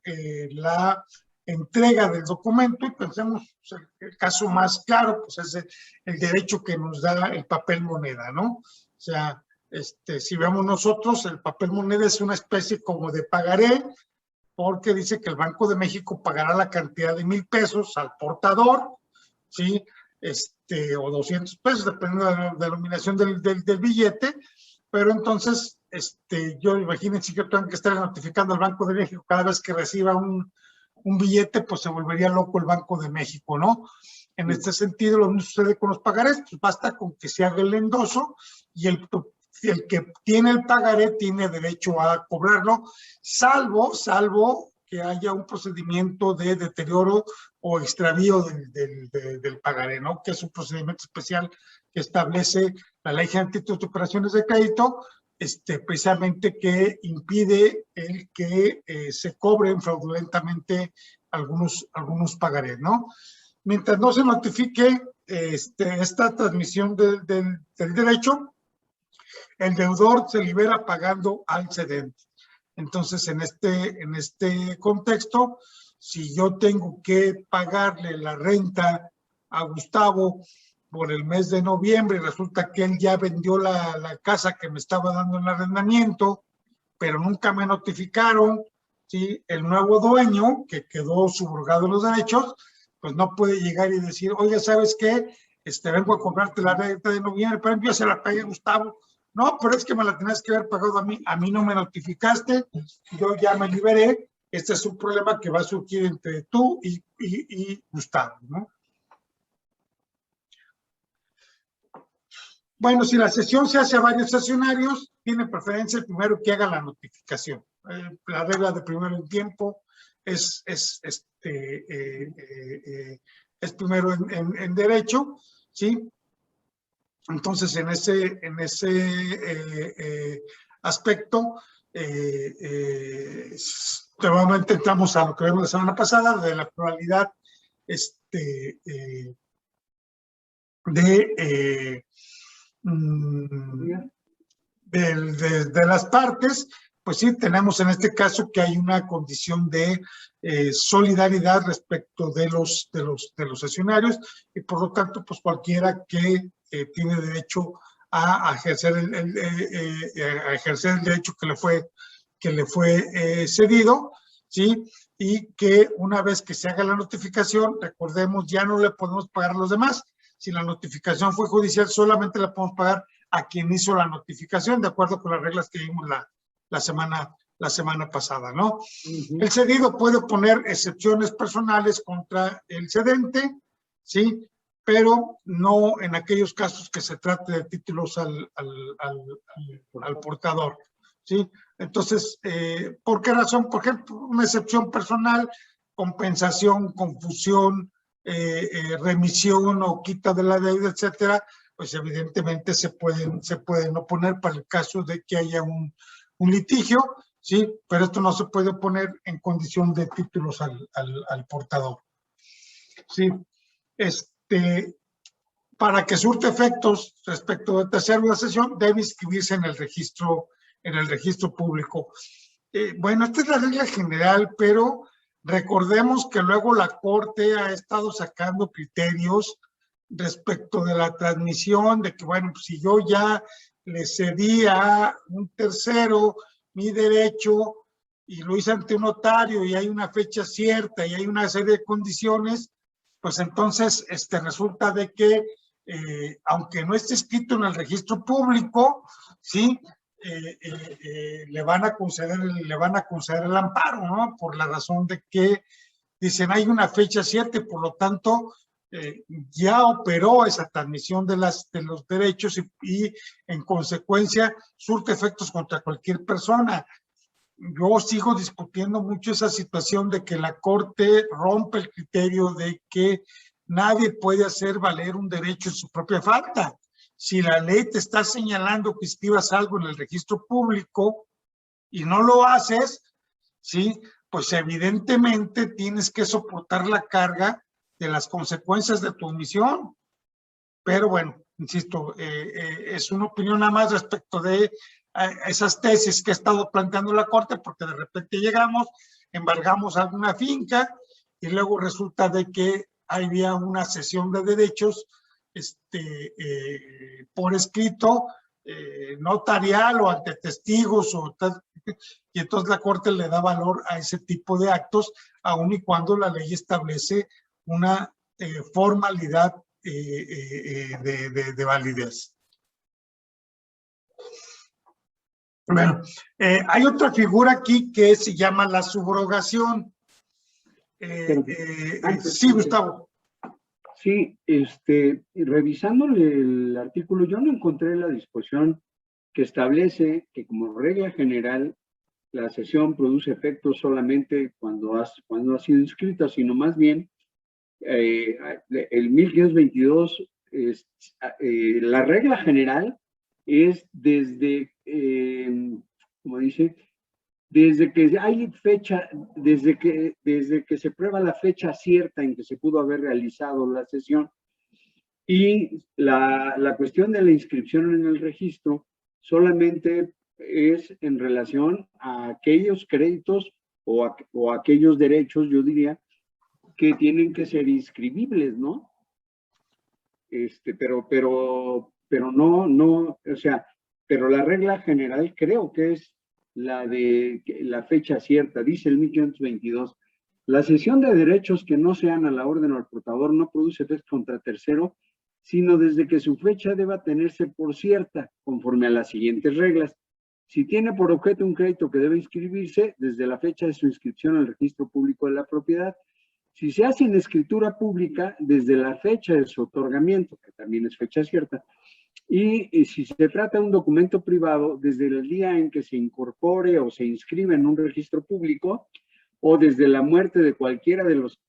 la entrega del documento. Y pensemos, el caso más claro, pues es el derecho que nos da el papel moneda, ¿no? O sea, si vemos nosotros, el papel moneda es una especie como de pagaré, porque dice que el Banco de México pagará la cantidad de 1,000 pesos al portador, ¿sí? O 200 pesos, dependiendo de la denominación del billete, pero entonces, yo imagínense que yo tengo que estar notificando al Banco de México cada vez que reciba un billete, pues se volvería loco el Banco de México, ¿no? En este sentido, lo mismo sucede con los pagarés, pues basta con que se haga el endoso y el que tiene el pagaré tiene derecho a cobrarlo, salvo que haya un procedimiento de deterioro o extravío del pagaré, ¿no? Que es un procedimiento especial que establece la Ley General de Títulos de Operaciones de Crédito, precisamente que impide el que se cobren fraudulentamente algunos pagarés, ¿no? Mientras no se notifique esta transmisión del derecho, el deudor se libera pagando al cedente. Entonces, en este contexto, si yo tengo que pagarle la renta a Gustavo por el mes de noviembre y resulta que él ya vendió la casa que me estaba dando en arrendamiento, pero nunca me notificaron, ¿sí? El nuevo dueño, que quedó subrogado los derechos, pues no puede llegar y decir, oye, ¿sabes qué? Vengo a comprarte la renta de noviembre, pero yo se la pagué a Gustavo. No, pero es que me la tenías que haber pagado a mí no me notificaste, yo ya me liberé, este es un problema que va a surgir entre tú y Gustavo, ¿no? Bueno, si la sesión se hace a varios sesionarios, tiene preferencia el primero que haga la notificación. La regla de primero en tiempo es primero en derecho, ¿sí? Entonces, en ese aspecto, nuevamente entramos a lo que vimos la semana pasada, de la pluralidad de las partes. Pues sí, tenemos en este caso que hay una condición de solidaridad respecto de los sesionarios y por lo tanto, pues cualquiera que tiene derecho a ejercer el derecho que le fue cedido, ¿sí? Y que una vez que se haga la notificación, recordemos, ya no le podemos pagar a los demás. Si la notificación fue judicial, solamente la podemos pagar a quien hizo la notificación, de acuerdo con las reglas que vimos la semana pasada, ¿no? El cedido puede poner excepciones personales contra el cedente, ¿sí? Pero no en aquellos casos que se trate de títulos al portador, ¿sí? Entonces, ¿por qué razón? Por ejemplo, una excepción personal, compensación, confusión, remisión o quita de la deuda, etcétera, pues evidentemente se pueden oponer para el caso de que haya un litigio, ¿sí? Pero esto no se puede poner en condición de títulos al portador, ¿sí? Para que surte efectos respecto de tercera la sesión, debe inscribirse en el registro público. Bueno, esta es la regla general, pero recordemos que luego la Corte ha estado sacando criterios respecto de la transmisión, de que, bueno, pues si yo ya le cedí a un tercero mi derecho y lo hice ante un notario y hay una fecha cierta y hay una serie de condiciones, pues entonces resulta de que aunque no esté escrito en el registro público, ¿sí? Le van a conceder el amparo, ¿no? Por la razón de que dicen hay una fecha cierta y por lo tanto ya operó esa transmisión de los derechos y en consecuencia surte efectos contra cualquier persona. Yo sigo discutiendo mucho esa situación de que la Corte rompe el criterio de que nadie puede hacer valer un derecho en su propia falta. Si la ley te está señalando que escribas algo en el registro público y no lo haces, ¿sí? Pues evidentemente tienes que soportar la carga de las consecuencias de tu omisión. Pero bueno, insisto, es una opinión nada más respecto de esas tesis que ha estado planteando la Corte, porque de repente llegamos, embargamos alguna finca y luego resulta de que había una cesión de derechos por escrito, notarial o ante testigos, y entonces la Corte le da valor a ese tipo de actos, aun y cuando la ley establece una formalidad de validez. Bueno, hay otra figura aquí que se llama la subrogación. Sí, Gustavo. Sí, revisándole el artículo, yo no encontré la disposición que establece que como regla general la cesión produce efectos solamente cuando ha sido inscrita, sino más bien el 1522, la regla general es desde, como dice, desde que hay fecha, desde que se prueba la fecha cierta en que se pudo haber realizado la cesión. Y la cuestión de la inscripción en el registro solamente es en relación a aquellos créditos o aquellos derechos, yo diría, que tienen que ser inscribibles, ¿no? Pero no, o sea, pero la regla general creo que es la de la fecha cierta, dice el 1522. La cesión de derechos que no sean a la orden o al portador no produce efectos contra tercero, sino desde que su fecha deba tenerse por cierta, conforme a las siguientes reglas. Si tiene por objeto un crédito que debe inscribirse, desde la fecha de su inscripción al registro público de la propiedad. Si se hace en escritura pública, desde la fecha de su otorgamiento, que también es fecha cierta, y si se trata de un documento privado, desde el día en que se incorpore o se inscribe en un registro público, o desde la muerte de cualquiera de los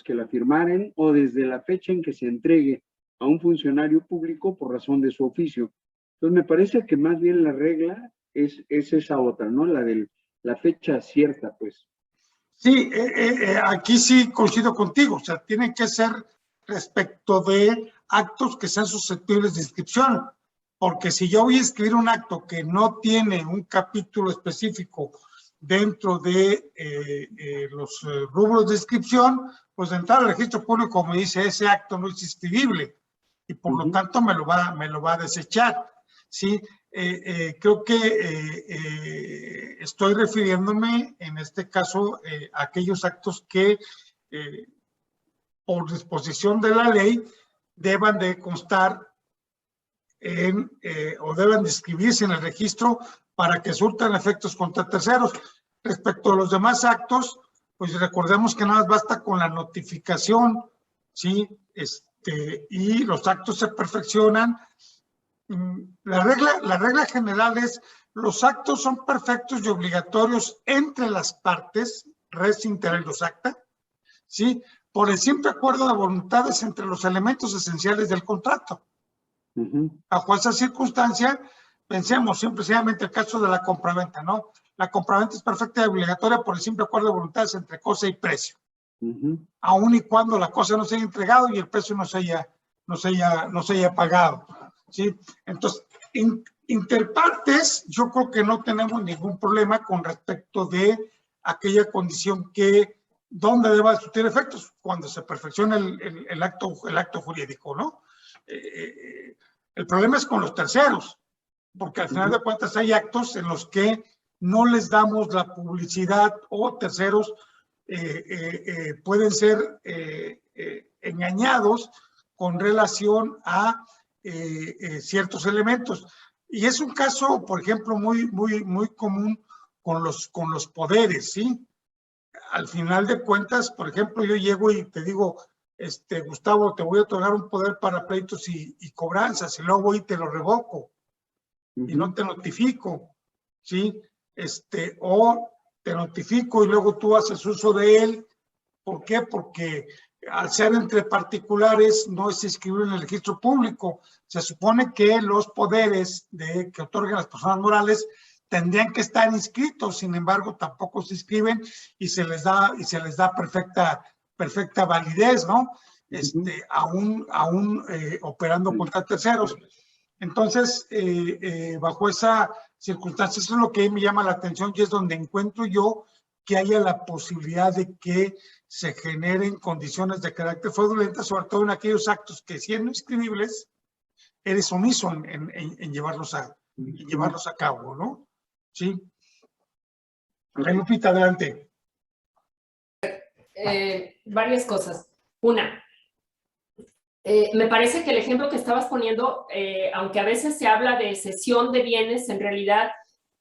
que la firmaren, o desde la fecha en que se entregue a un funcionario público por razón de su oficio. Entonces, me parece que más bien la regla es esa otra, ¿no? La de la fecha cierta, pues. Sí, aquí sí coincido contigo, o sea, tiene que ser respecto de actos que sean susceptibles de inscripción, porque si yo voy a escribir un acto que no tiene un capítulo específico dentro de los rubros de inscripción, pues de entrar al registro público me dice ese acto no es inscribible y por lo tanto me lo va a desechar, ¿sí? Creo que estoy refiriéndome en este caso a aquellos actos que por disposición de la ley deban de constar o deben de inscribirse en el registro para que surtan efectos contra terceros. Respecto a los demás actos, pues recordemos que nada más basta con la notificación, ¿sí? Y los actos se perfeccionan. La regla general es los actos son perfectos y obligatorios entre las partes, res inter los acta, ¿sí? Por el simple acuerdo de voluntades entre los elementos esenciales del contrato. Bajo esa circunstancia, pensemos simplemente el caso de la compraventa, ¿no? La compraventa es perfecta y obligatoria por el simple acuerdo de voluntades entre cosa y precio. Aun y cuando la cosa no se haya entregado y el precio no se haya pagado, ¿sí? Entonces, interpartes, yo creo que no tenemos ningún problema con respecto de aquella condición que, ¿dónde deba surtir efectos? Cuando se perfecciona el acto jurídico, ¿no? El problema es con los terceros, porque al final de cuentas hay actos en los que no les damos la publicidad o terceros pueden ser engañados con relación a ciertos elementos. Y es un caso, por ejemplo, muy común con los poderes, ¿sí? Al final de cuentas, por ejemplo, yo llego y te digo, Gustavo, te voy a otorgar un poder para pleitos y cobranzas, y luego voy y te lo revoco, y no te notifico, ¿sí? O te notifico y luego tú haces uso de él. ¿Por qué? Porque al ser entre particulares no es inscribir en el registro público. Se supone que los poderes que otorgan las personas morales tendrían que estar inscritos, sin embargo, tampoco se inscriben y se les da perfecta validez, ¿no? Aún operando contra terceros. Entonces, bajo esa circunstancia, eso es lo que me llama la atención y es donde encuentro yo que haya la posibilidad de que se generen condiciones de carácter fraudulento, sobre todo en aquellos actos que, siendo inscribibles, eres omiso en llevarlos a cabo, ¿no? Sí. Lupita, adelante. Varias cosas. Una, me parece que el ejemplo que estabas poniendo, aunque a veces se habla de cesión de bienes, en realidad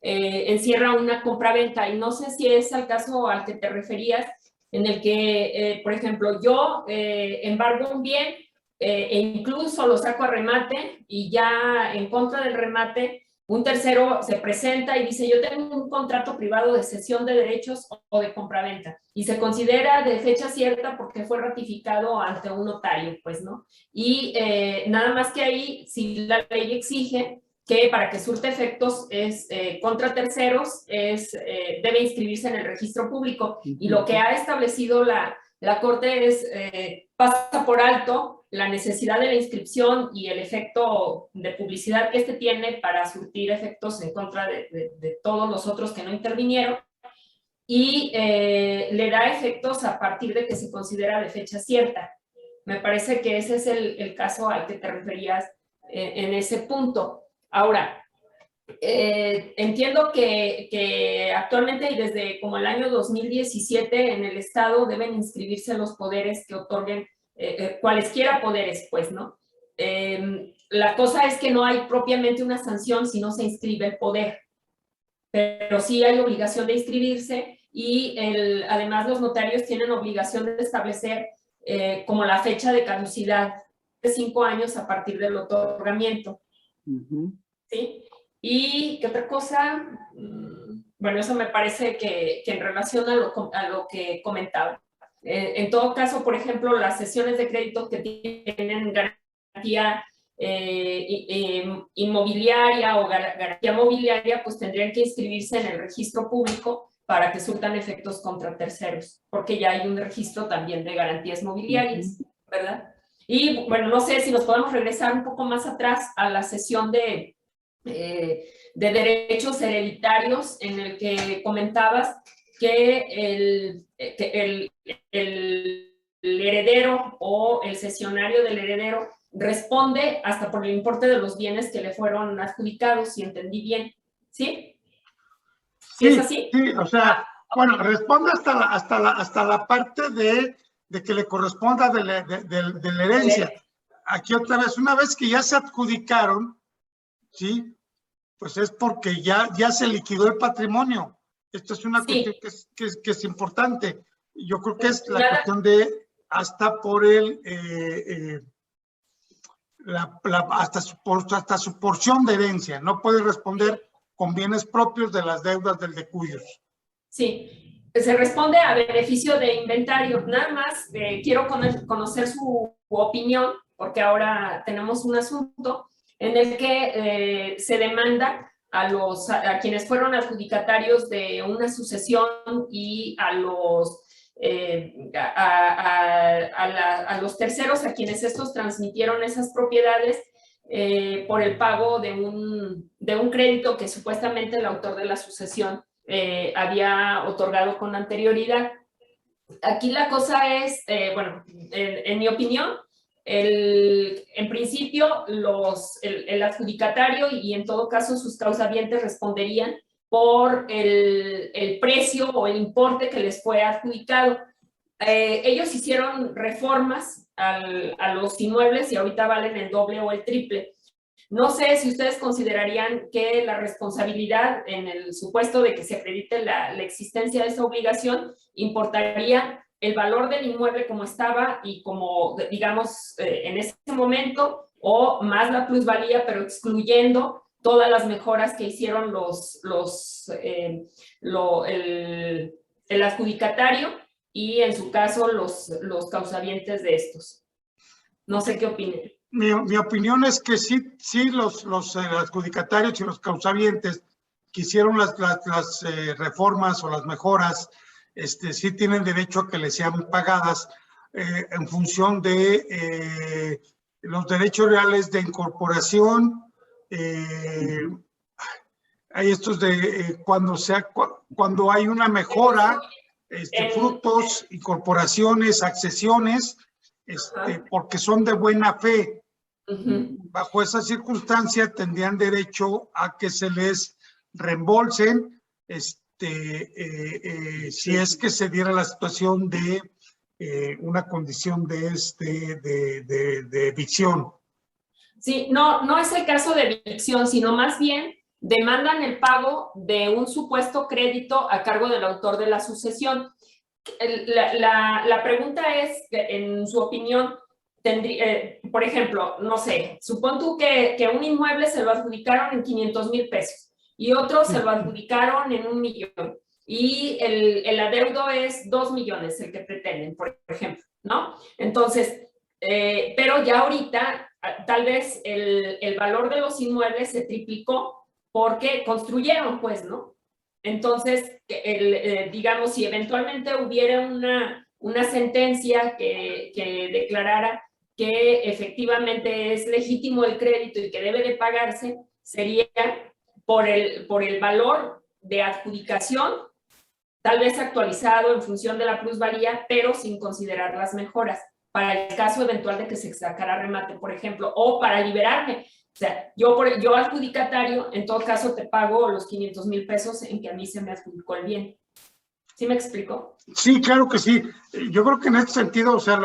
encierra una compraventa, y no sé si es el caso al que te referías, en el que, por ejemplo, yo embargo un bien e incluso lo saco a remate, y ya en contra del remate un tercero se presenta y dice: yo tengo un contrato privado de cesión de derechos o de compraventa, y se considera de fecha cierta porque fue ratificado ante un notario, pues, ¿no? Y nada más que ahí, si la ley exige que para que surte efectos contra terceros debe inscribirse en el registro público, y lo que ha establecido la Corte es pasa por alto la necesidad de la inscripción y el efecto de publicidad que tiene para surtir efectos en contra de todos los otros que no intervinieron, y le da efectos a partir de que se considera de fecha cierta. Me parece que ese es el caso al que te referías en ese punto. Ahora, entiendo que actualmente y desde como el año 2017 en el Estado deben inscribirse los poderes que otorguen cualesquiera poderes, pues, ¿no? La cosa es que no hay propiamente una sanción si no se inscribe el poder, pero sí hay obligación de inscribirse, y además los notarios tienen obligación de establecer como la fecha de caducidad de 5 años a partir del otorgamiento. ¿Sí? ¿Y qué otra cosa? Bueno, eso me parece que en relación a lo que comentaba. En todo caso, por ejemplo, las cesiones de crédito que tienen garantía inmobiliaria o garantía mobiliaria, pues tendrían que inscribirse en el registro público para que surtan efectos contra terceros, porque ya hay un registro también de garantías mobiliarias, ¿verdad? Y bueno, no sé si nos podemos regresar un poco más atrás a la sesión de derechos hereditarios, en el que comentabas que el heredero o el cesionario del heredero responde hasta por el importe de los bienes que le fueron adjudicados, si entendí bien, ¿sí? ¿Sí es así? Sí, o sea, bueno, responde hasta la parte de que le corresponda de la herencia. Aquí otra vez, una vez que ya se adjudicaron, ¿sí? Pues es porque ya se liquidó el patrimonio. Esto es una cuestión que es importante. Yo creo que es la cuestión de hasta por hasta su porción de herencia. No puede responder con bienes propios de las deudas del de cuyos. Sí, se responde a beneficio de inventario. Nada más quiero conocer su opinión, porque ahora tenemos un asunto en el que se demanda a quienes fueron adjudicatarios de una sucesión y a los terceros a quienes estos transmitieron esas propiedades por el pago de un crédito que supuestamente el autor de la sucesión había otorgado con anterioridad. Aquí la cosa es, bueno, en mi opinión, en principio el adjudicatario y en todo caso sus causavientes responderían por el precio o el importe que les fue adjudicado. ellos hicieron reformas a los inmuebles y ahorita valen el doble o el triple. No sé si ustedes considerarían que la responsabilidad en el supuesto de que se acredite la existencia de esa obligación importaría el valor del inmueble como estaba y como, digamos, en ese momento, o más la plusvalía, pero excluyendo todas las mejoras que hicieron el adjudicatario y, en su caso, los causavientes de estos. No sé qué opinan. Mi opinión es que sí los adjudicatarios y los causavientes que hicieron las reformas o las mejoras, sí tienen derecho a que les sean pagadas en función de los derechos reales de incorporación. Hay estos de cuando hay una mejora, frutos, incorporaciones, accesiones, porque son de buena fe. Bajo esa circunstancia tendrían derecho a que se les reembolsen si es que se diera la situación de una condición de evicción. Sí, no es el caso de evicción, sino más bien demandan el pago de un supuesto crédito a cargo del autor de la sucesión. La pregunta es, en su opinión, por ejemplo, no sé, supón tú que un inmueble se lo adjudicaron en 500,000 pesos y otro se lo adjudicaron en 1 millón y el adeudo es 2 millones el que pretenden, por ejemplo, ¿no? Entonces, pero ya ahorita tal vez el valor de los inmuebles se triplicó porque construyeron, pues, ¿no? Entonces, digamos, si eventualmente hubiera una sentencia que declarara que efectivamente es legítimo el crédito y que debe de pagarse, sería por el valor de adjudicación, tal vez actualizado en función de la plusvalía, pero sin considerar las mejoras, para el caso eventual de que se sacara remate, por ejemplo, o para liberarme. O sea, yo adjudicatario, en todo caso, te pago los 500,000 pesos en que a mí se me adjudicó el bien. ¿Sí me explico? Sí, claro que sí. Yo creo que en este sentido, o sea,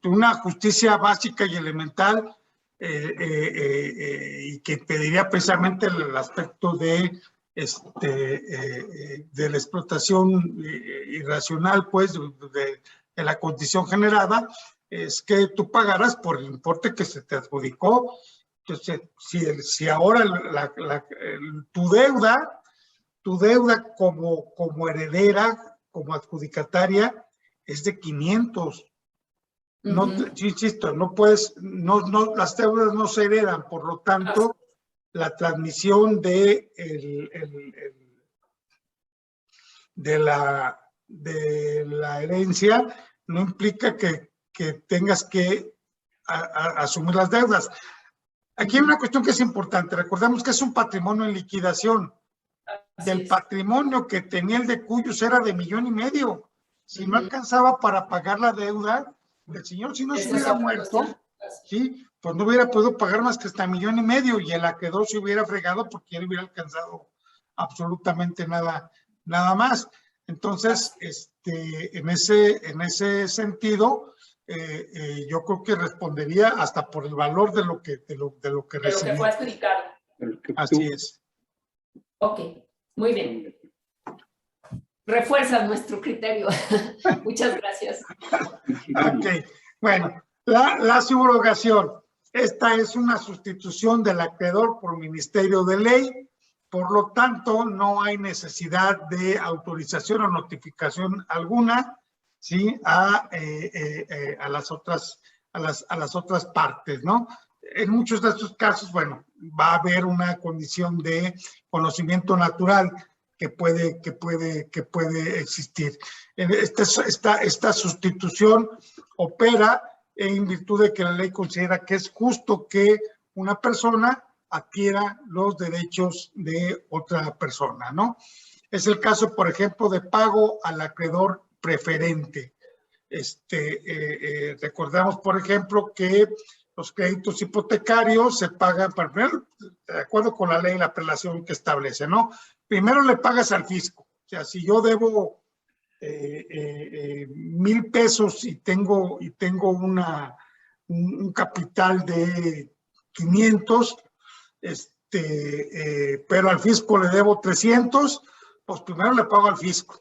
una justicia básica y elemental y que pediría precisamente el aspecto de la explotación irracional, pues, de la condición generada, es que tú pagaras por el importe que se te adjudicó. Entonces, si ahora tu deuda como heredera, como adjudicataria, es de 500. No, yo insisto, no puedes, las deudas no se heredan, por lo tanto, la transmisión de la herencia no implica que tengas que asumir las deudas. Aquí hay una cuestión que es importante. Recordemos que es un patrimonio en liquidación. Del patrimonio que tenía el de Cuyos era de 1,5 millones. Si no alcanzaba para pagar la deuda, el señor, si no se hubiera muerto, ¿sí? Pues no hubiera podido pagar más que hasta 1,5 millones y el acreedor se hubiera fregado porque ya no hubiera alcanzado absolutamente nada más. Entonces, en ese sentido, yo creo que respondería hasta por el valor de lo que recibió. De lo que fue adjudicado. Así es. Ok, muy bien. Refuerza nuestro criterio. Muchas gracias. Ok, bueno, la subrogación. Esta es una sustitución del acreedor por ministerio de ley, por lo tanto, no hay necesidad de autorización o notificación alguna, ¿sí? a las otras partes, ¿no? En muchos de estos casos, bueno, va a haber una condición de conocimiento natural que puede existir. Esta sustitución opera en virtud de que la ley considera que es justo que una persona adquiera los derechos de otra persona, ¿no? Es el caso, por ejemplo, de pago al acreedor preferente. Recordamos, por ejemplo, que los créditos hipotecarios se pagan, primero, de acuerdo con la ley y la prelación que establece, ¿no? Primero le pagas al fisco. O sea, si yo debo 1,000 pesos y tengo un capital de 500, pero al fisco le debo 300, pues primero le pago al fisco,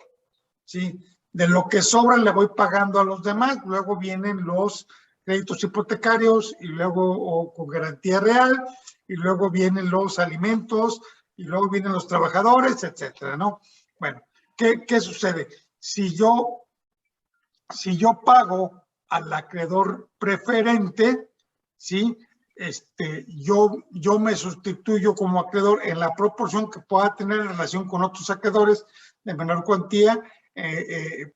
¿sí? De lo que sobra le voy pagando a los demás, luego vienen los créditos hipotecarios y luego con garantía real, y luego vienen los alimentos, y luego vienen los trabajadores, etcétera, ¿no? Bueno, ¿qué sucede? Si yo pago al acreedor preferente, ¿sí? Yo me sustituyo como acreedor en la proporción que pueda tener en relación con otros acreedores de menor cuantía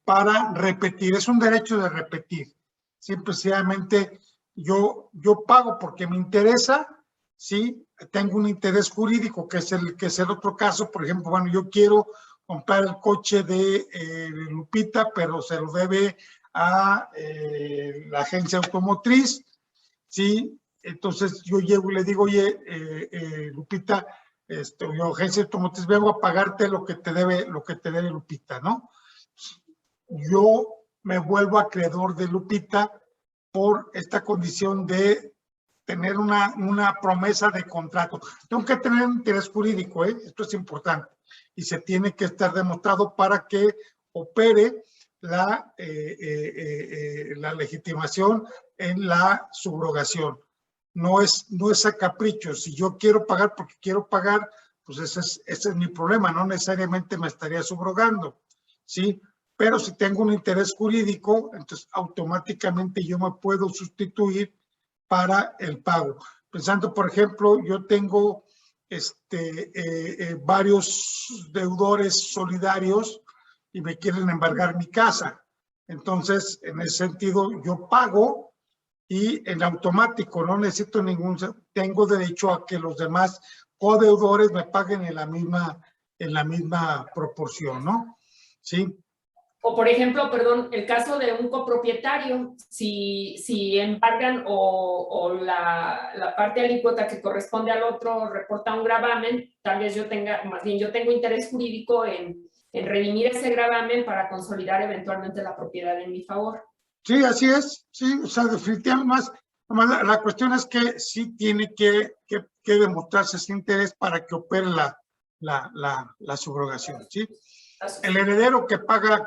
para repetir. Es un derecho de repetir. Simplemente yo pago porque me interesa, ¿sí? Tengo un interés jurídico que es el otro caso. Por ejemplo, bueno, yo quiero comprar el coche de Lupita, pero se lo debe a la agencia automotriz, ¿sí? Entonces yo llego y le digo, oye, Lupita, yo agencia automotriz, vengo a pagarte lo que te debe Lupita, ¿no? Yo me vuelvo acreedor de Lupita por esta condición de tener una promesa de contrato. Tengo que tener un interés jurídico, esto es importante, y se tiene que estar demostrado para que opere la legitimación en la subrogación. No es a capricho. Si yo quiero pagar porque quiero pagar, pues ese es mi problema. No necesariamente me estaría subrogando, ¿sí? Pero si tengo un interés jurídico, entonces automáticamente yo me puedo sustituir para el pago. Pensando, por ejemplo, yo tengo varios deudores solidarios y me quieren embargar mi casa. Entonces, en ese sentido, yo pago y en automático, no necesito tengo derecho a que los demás codeudores me paguen en la misma proporción, ¿no? ¿Sí? O, por ejemplo, perdón, el caso de un copropietario, si embargan o la parte alícuota que corresponde al otro reporta un gravamen, tal vez yo tengo interés jurídico en redimir ese gravamen para consolidar eventualmente la propiedad en mi favor. Sí, así es. Sí, o sea, definitivamente más la cuestión es que sí tiene que demostrarse ese interés para que opere la subrogación, ¿sí? El heredero que paga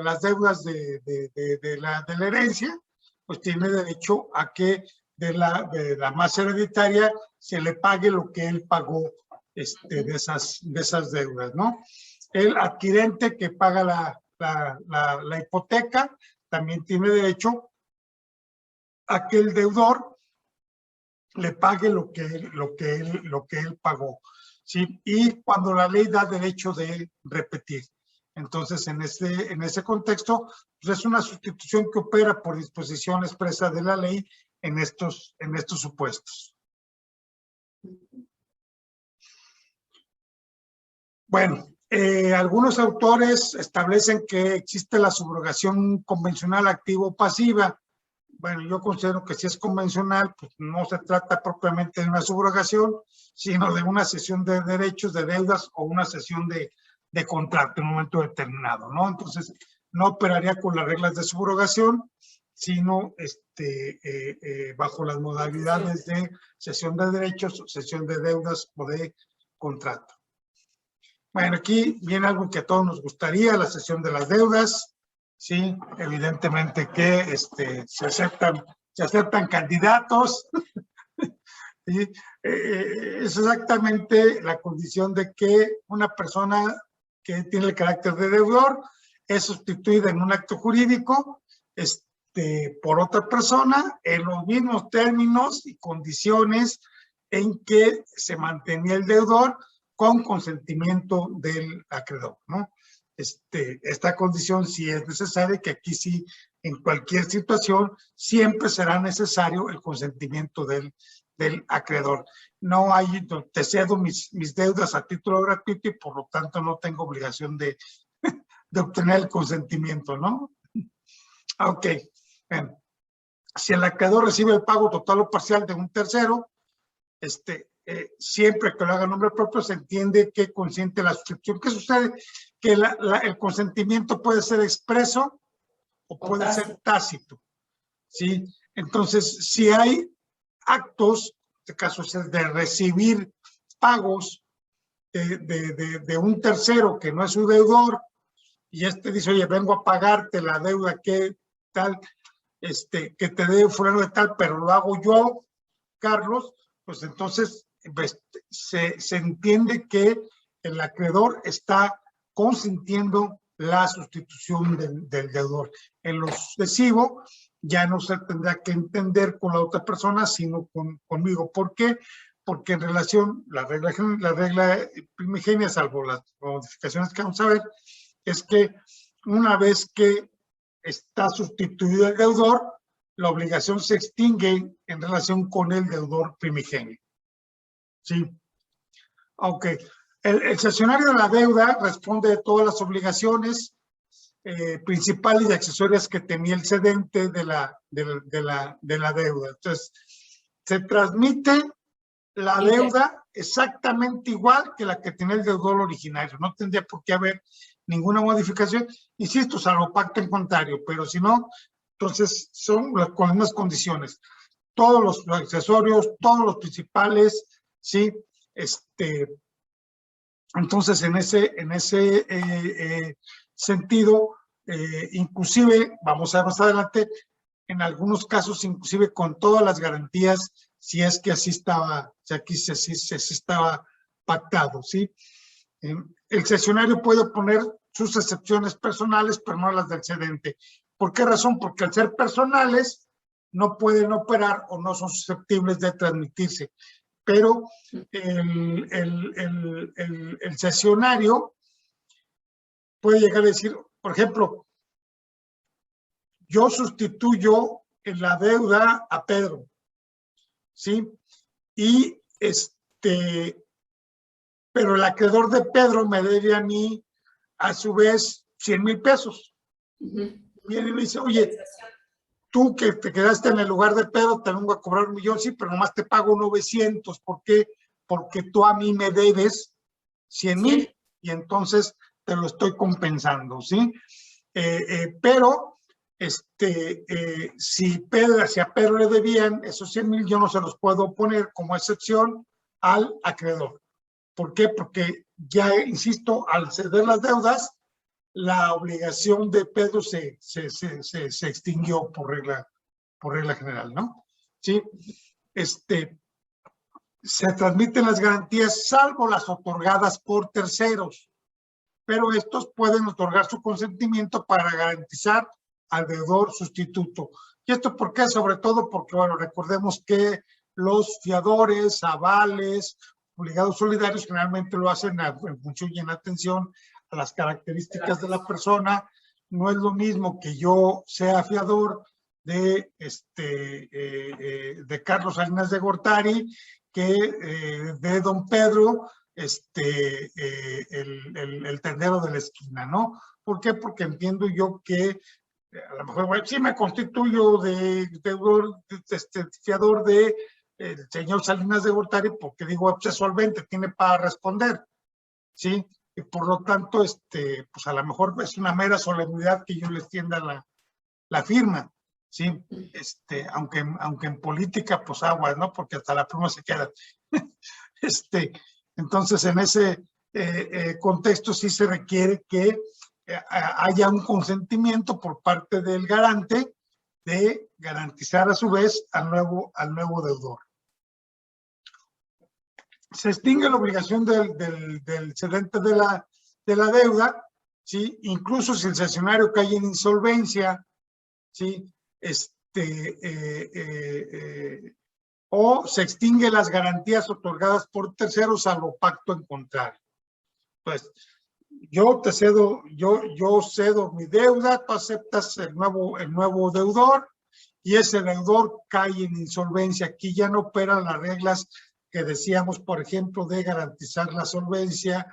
las deudas de la herencia, pues tiene derecho a que de la masa hereditaria se le pague lo que él pagó de esas deudas, ¿no? El adquirente que paga la hipoteca también tiene derecho a que el deudor le pague lo que él pagó, ¿sí? Y cuando la ley da derecho de repetir. Entonces, en ese contexto, pues es una sustitución que opera por disposición expresa de la ley en estos supuestos. Bueno, algunos autores establecen que existe la subrogación convencional activo-pasiva. Bueno, yo considero que si es convencional, pues no se trata propiamente de una subrogación, sino de una cesión de derechos, de deudas o una cesión de contrato en un momento determinado, ¿no? Entonces, no operaría con las reglas de subrogación, sino bajo las modalidades de cesión de derechos, cesión de deudas o de contrato. Bueno, aquí viene algo que a todos nos gustaría, la cesión de las deudas. Sí, evidentemente que se aceptan candidatos. ¿Sí? Es exactamente la condición de que una persona que tiene el carácter de deudor es sustituida en un acto jurídico por otra persona en los mismos términos y condiciones en que se mantenía el deudor con consentimiento del acreedor, ¿no? Esta condición sí es necesaria, que aquí sí, en cualquier situación, siempre será necesario el consentimiento del acreedor. No hay, te cedo mis deudas a título gratuito y por lo tanto no tengo obligación de obtener el consentimiento, ¿no? Ok, bueno. Si el acreedor recibe el pago total o parcial de un tercero, siempre que lo haga a nombre propio se entiende que consiente la suscripción. ¿Qué sucede? que el consentimiento puede ser expreso o puede ser tácito, ¿sí? Entonces, si hay actos, en este caso es el de recibir pagos de un tercero que no es su deudor, y dice, oye, vengo a pagarte la deuda que tal, que te debe fulano de tal, pero lo hago yo, Carlos, pues entonces se entiende que el acreedor está consintiendo la sustitución del deudor. En lo sucesivo, ya no se tendrá que entender con la otra persona, sino conmigo. ¿Por qué? Porque en relación, la regla primigenia, salvo las modificaciones que vamos a ver, es que una vez que está sustituido el deudor, la obligación se extingue en relación con el deudor primigenio. ¿Sí? Aunque el cesionario de la deuda responde de todas las obligaciones principales y accesorias que tenía el cedente de la deuda. Entonces, se transmite la deuda exactamente igual que la que tenía el deudor originario. No tendría por qué haber ninguna modificación. Insisto, salvo pacto en contrario, pero si no, entonces son con las mismas condiciones. Todos los accesorios, todos los principales, ¿sí? Entonces, en ese sentido, inclusive, vamos a ver más adelante, en algunos casos, inclusive con todas las garantías, si es que así estaba, así estaba pactado, ¿sí? El cesionario puede poner sus excepciones personales, pero no las del cedente. ¿Por qué razón? Porque al ser personales, no pueden operar o no son susceptibles de transmitirse. Pero el cesionario puede llegar a decir, por ejemplo, yo sustituyo en la deuda a Pedro, ¿sí? Y pero el acreedor de Pedro me debe a mí, a su vez, 100,000 pesos. Viene y me dice, oye, tú que te quedaste en el lugar de Pedro, te vengo a cobrar 1,000,000, sí, pero nomás te pago 900. ¿Por qué? Porque tú a mí me debes 100,000 y entonces te lo estoy compensando, ¿sí? Pero, si a Pedro le debían esos 100,000, yo no se los puedo poner como excepción al acreedor. ¿Por qué? Porque ya, insisto, al ceder las deudas, la obligación de Pedro se extinguió por regla general, ¿no? Sí. Se transmiten las garantías salvo las otorgadas por terceros, pero estos pueden otorgar su consentimiento para garantizar al deudor sustituto. ¿Y esto por qué? Sobre todo porque, bueno, recordemos que los fiadores, avales, obligados solidarios generalmente lo hacen en función y en atención a las características de la persona. No es lo mismo que yo sea fiador de Carlos Salinas de Gortari que de don Pedro, el tendero de la esquina, ¿no? ¿Por qué? Porque entiendo yo que a lo mejor, bueno, sí me constituyo fiador de el señor Salinas de Gortari porque digo, es solvente, tiene para responder, ¿sí? Y por lo tanto, pues a lo mejor es una mera solemnidad que yo les tienda la firma, ¿sí? Aunque en política, pues aguas, ¿no? Porque hasta la pluma se queda. Entonces, en ese contexto sí se requiere que haya un consentimiento por parte del garante de garantizar a su vez al nuevo deudor. Se extingue la obligación del cedente de la deuda, ¿sí? Incluso si el cesionario cae en insolvencia, ¿sí? O se extinguen las garantías otorgadas por terceros salvo pacto en contrario. Pues yo cedo mi deuda, tú aceptas el nuevo deudor y ese deudor cae en insolvencia. Aquí ya no operan las reglas que decíamos, por ejemplo, de garantizar la solvencia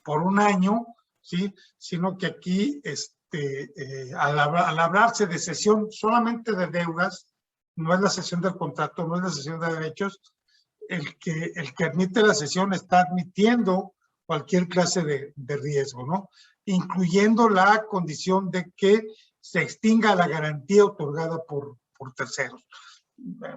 por un año, ¿sí? Sino que aquí, al hablarse de cesión solamente de deudas, no es la cesión del contrato, no es la cesión de derechos, el que admite la cesión está admitiendo cualquier clase de riesgo, ¿no? Incluyendo la condición de que se extinga la garantía otorgada por terceros.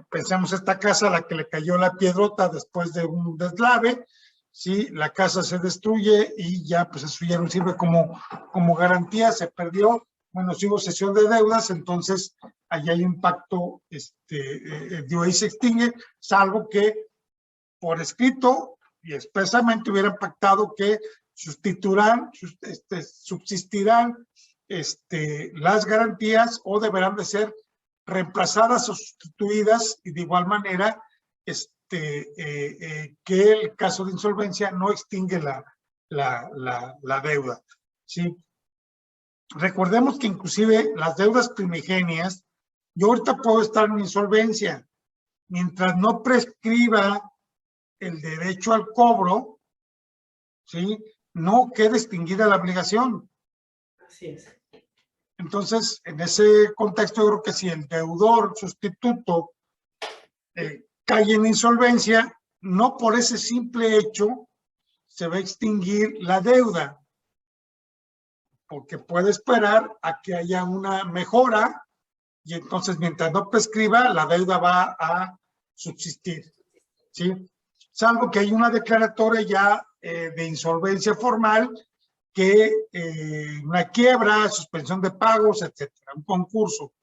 Pensemos esta casa a la que le cayó la piedrota después de un deslave, ¿sí? La casa se destruye y ya, pues eso ya no sirve como garantía, se perdió. Bueno, si hubo cesión de deudas, entonces ahí hay impacto, ahí se extingue, salvo que por escrito y expresamente hubieran pactado que subsistirán las garantías o deberán de ser reemplazadas o sustituidas, y de igual manera que el caso de insolvencia no extingue la deuda, ¿sí? Recordemos que inclusive las deudas primigenias, yo ahorita puedo estar en insolvencia, mientras no prescriba el derecho al cobro, ¿sí? No queda extinguida la obligación. Así es. Entonces, en ese contexto, yo creo que si el deudor sustituto cae en insolvencia, no por ese simple hecho se va a extinguir la deuda, porque puede esperar a que haya una mejora y entonces mientras no prescriba, la deuda va a subsistir, ¿sí? Salvo que hay una declaratoria ya de insolvencia formal, que una quiebra, suspensión de pagos, etcétera, un concurso,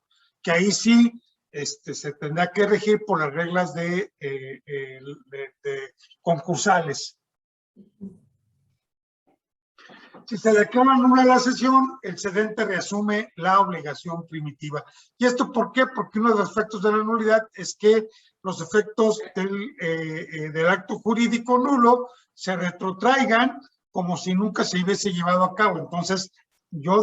que ahí sí se tendrá que regir por las reglas de concursales. Si se declara nula la cesión, el cedente reasume la obligación primitiva. ¿Y esto por qué? Porque uno de los efectos de la nulidad es que los efectos del acto jurídico nulo se retrotraigan como si nunca se hubiese llevado a cabo. Entonces, yo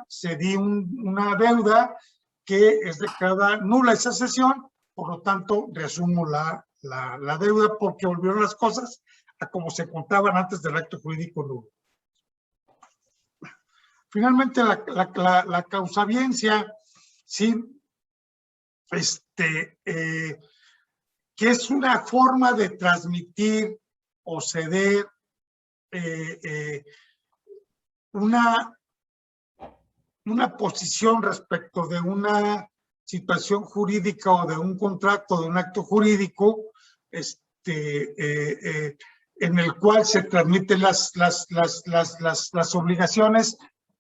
cedí una deuda que es declarada nula esa cesión, por lo tanto, reasumo la deuda porque volvieron las cosas a como se contaban antes del acto jurídico nulo. Finalmente, la causabiencia, ¿sí? Que es una forma de transmitir o ceder una posición respecto de una situación jurídica o de un contrato, de un acto jurídico, en el cual se transmiten las obligaciones,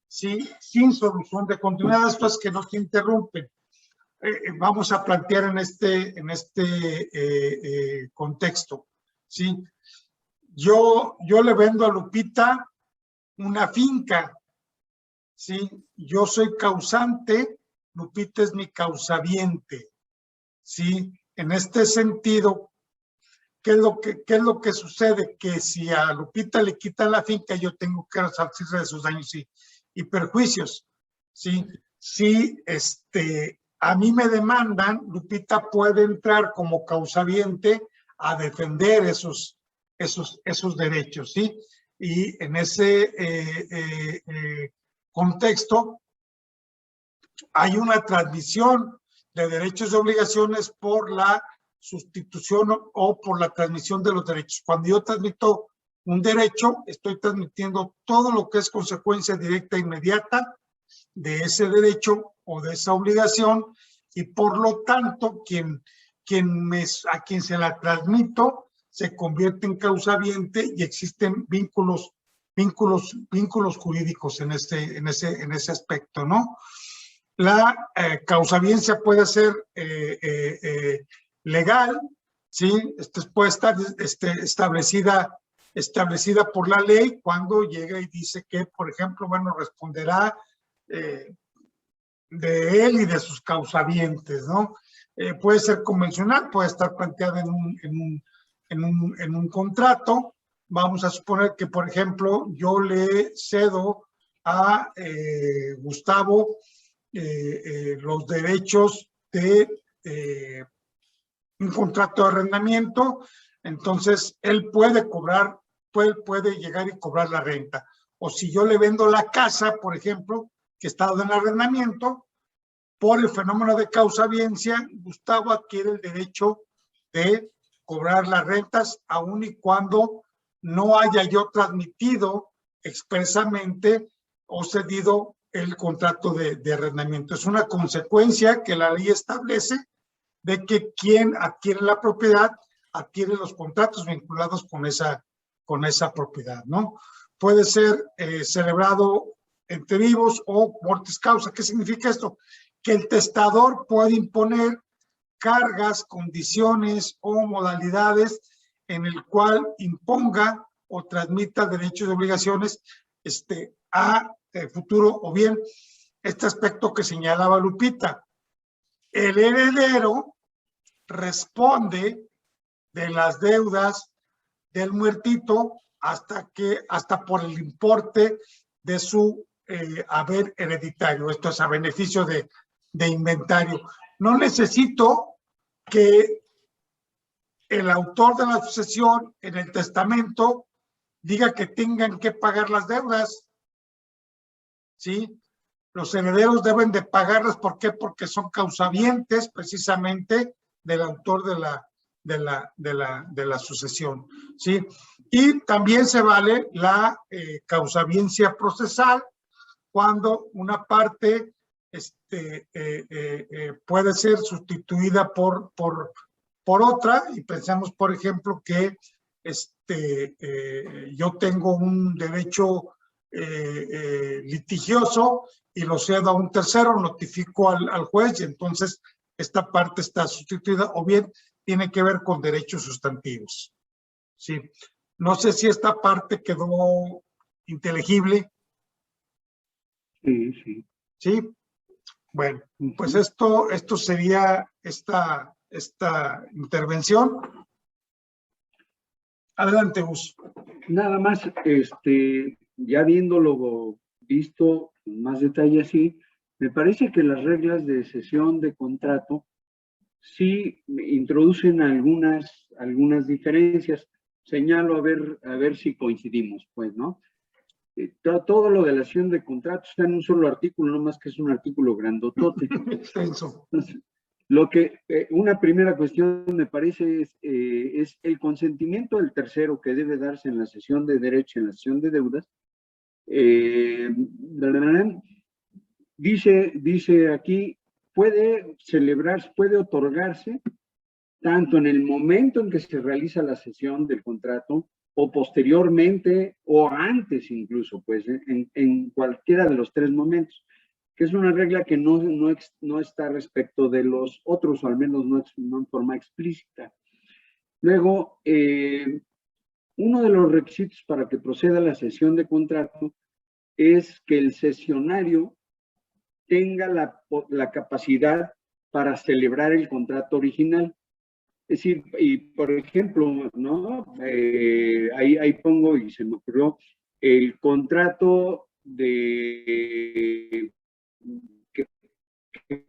¿sí? Sin solución de continuidad, esto es que no se interrumpen. Vamos a plantear en este contexto, ¿sí? Yo le vendo a Lupita una finca, ¿sí? Yo soy causante, Lupita es mi causaviente, ¿sí? En este sentido, ¿qué es lo que sucede? Que si a Lupita le quitan la finca, yo tengo que resarcirse de sus daños y perjuicios, ¿sí? Si a mí me demandan, Lupita puede entrar como causaviente a defender esos derechos, ¿sí? Y en ese contexto hay una transmisión de derechos y obligaciones por la sustitución o por la transmisión de los derechos. Cuando yo transmito un derecho, estoy transmitiendo todo lo que es consecuencia directa e inmediata de ese derecho o de esa obligación, y por lo tanto, a quien se la transmito se convierte en causaviente y existen vínculos jurídicos en ese aspecto, ¿no? La causaviencia puede ser legal, ¿sí? Puede estar establecida por la ley cuando llega y dice que, por ejemplo, bueno, responderá de él y de sus causavientes, ¿no? Puede ser convencional, puede estar planteada en un contrato. Vamos a suponer que, por ejemplo, yo le cedo a Gustavo los derechos de un contrato de arrendamiento, entonces él puede llegar y cobrar la renta. O si yo le vendo la casa, por ejemplo, que está en arrendamiento, por el fenómeno de causaviencia, Gustavo adquiere el derecho de cobrar las rentas, aun y cuando no haya yo transmitido expresamente o cedido el contrato de arrendamiento. Es una consecuencia que la ley establece de que quien adquiere la propiedad adquiere los contratos vinculados con esa propiedad, ¿no? Puede ser celebrado entre vivos o mortis causa. ¿Qué significa esto? Que el testador puede imponer cargas, condiciones o modalidades en el cual imponga o transmita derechos y obligaciones a futuro, o bien este aspecto que señalaba Lupita. El heredero responde de las deudas del muertito hasta por el importe de su haber hereditario. Esto es a beneficio de inventario. No necesito que el autor de la sucesión en el testamento diga que tengan que pagar las deudas, ¿sí? Los herederos deben de pagarlas. ¿Por qué? Porque son causavientes precisamente del autor de la sucesión, ¿sí? Y también se vale la causaviencia procesal cuando una parte puede ser sustituida por otra, y pensamos, por ejemplo, que yo tengo un derecho litigioso y lo cedo a un tercero, notifico al juez y entonces esta parte está sustituida, o bien tiene que ver con derechos sustantivos. Sí. No sé si esta parte quedó inteligible. Sí, sí. Sí. Bueno, pues esto sería esta intervención. Adelante, Gus. Nada más, ya viéndolo visto con más detalle así, me parece que las reglas de cesión de contrato sí introducen algunas diferencias. Señalo a ver si coincidimos, pues, ¿no? Todo lo de la cesión de contrato está en un solo artículo, no más que es un artículo grandotote. Extenso. Una primera cuestión me parece es el consentimiento del tercero que debe darse en la cesión de derecho, en la cesión de deudas. Dice aquí, puede celebrarse, puede otorgarse tanto en el momento en que se realiza la cesión del contrato o posteriormente o antes incluso, pues en cualquiera de los tres momentos, que es una regla que no está respecto de los otros, o al menos no en forma explícita. Luego, uno de los requisitos para que proceda la cesión de contrato es que el cesionario tenga la capacidad para celebrar el contrato original. Es decir, y por ejemplo, ¿no? Ahí pongo, y se me ocurrió, el contrato que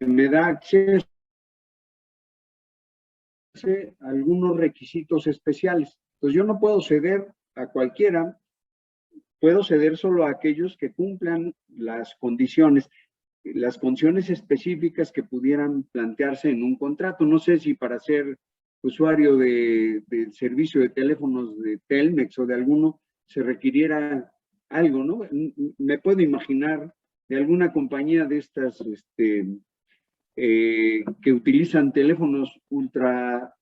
me da acceso a algunos requisitos especiales. Entonces yo no puedo ceder a cualquiera, puedo ceder solo a aquellos que cumplan las condiciones específicas que pudieran plantearse en un contrato. No sé si para ser usuario del servicio de teléfonos de Telmex o de alguno se requiriera algo, ¿no? Me puedo imaginar de alguna compañía de estas que utilizan teléfonos ultra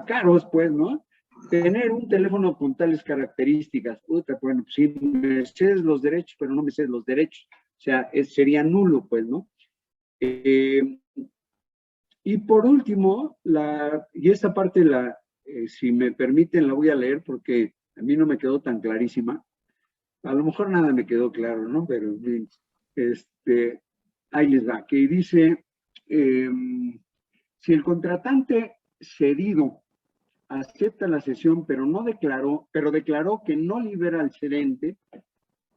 caros, pues, ¿no? Tener un teléfono con tales características, bueno, pues sí, me cedes los derechos, pero no me cedes los derechos. O sea, sería nulo, pues, ¿no? Y por último, y esta parte, si me permiten, la voy a leer porque a mí no me quedó tan clarísima. A lo mejor nada me quedó claro, ¿no? Pero, ahí les va, que dice, si el contratante cedido acepta la cesión, pero declaró que no libera al cedente,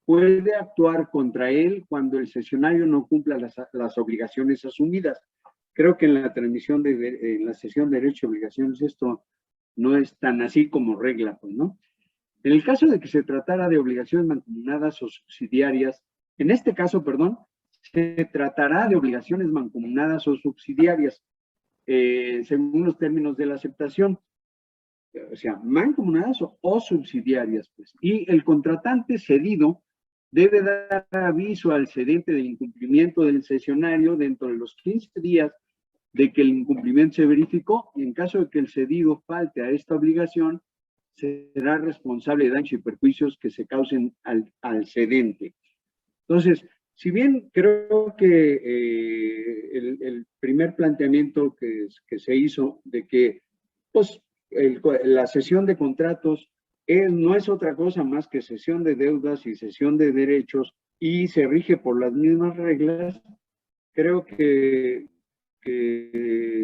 puede actuar contra él cuando el cesionario no cumpla las obligaciones asumidas. Creo que en la transmisión en la cesión de derechos y obligaciones esto no es tan así como regla, pues, ¿no? En el caso de que se tratara de obligaciones mancomunadas o subsidiarias, en este caso, perdón, se tratará de obligaciones mancomunadas o subsidiarias. según los términos de la aceptación. O sea, mancomunadas o subsidiarias, pues. Y el contratante cedido debe dar aviso al cedente del incumplimiento del cesionario dentro de los 15 días de que el incumplimiento se verificó, y en caso de que el cedido falte a esta obligación, será responsable de daños y perjuicios que se causen al cedente. Entonces, si bien creo que el primer planteamiento que se hizo de que pues, la cesión de contratos no es otra cosa más que cesión de deudas y cesión de derechos y se rige por las mismas reglas, creo que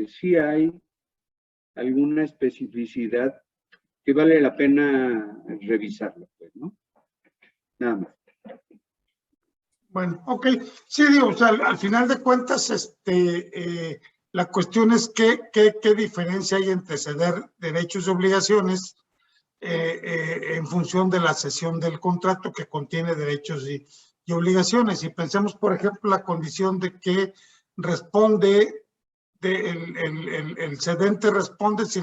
sí hay alguna especificidad que vale la pena revisarla, pues, ¿no? Nada más. Bueno, ok. Sí, digo, o sea, al final de cuentas, la cuestión es qué diferencia hay entre ceder derechos y obligaciones en función de la cesión del contrato que contiene derechos y obligaciones. Y pensemos, por ejemplo, la condición de que responde, el cedente responde si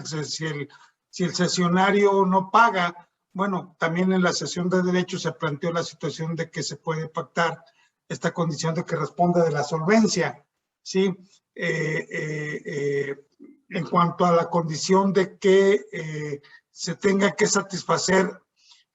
el cesionario no paga. Bueno, también en la cesión de derechos se planteó la situación de que se puede pactar esta condición de que responde de la solvencia, ¿sí? En cuanto a la condición de que se tenga que satisfacer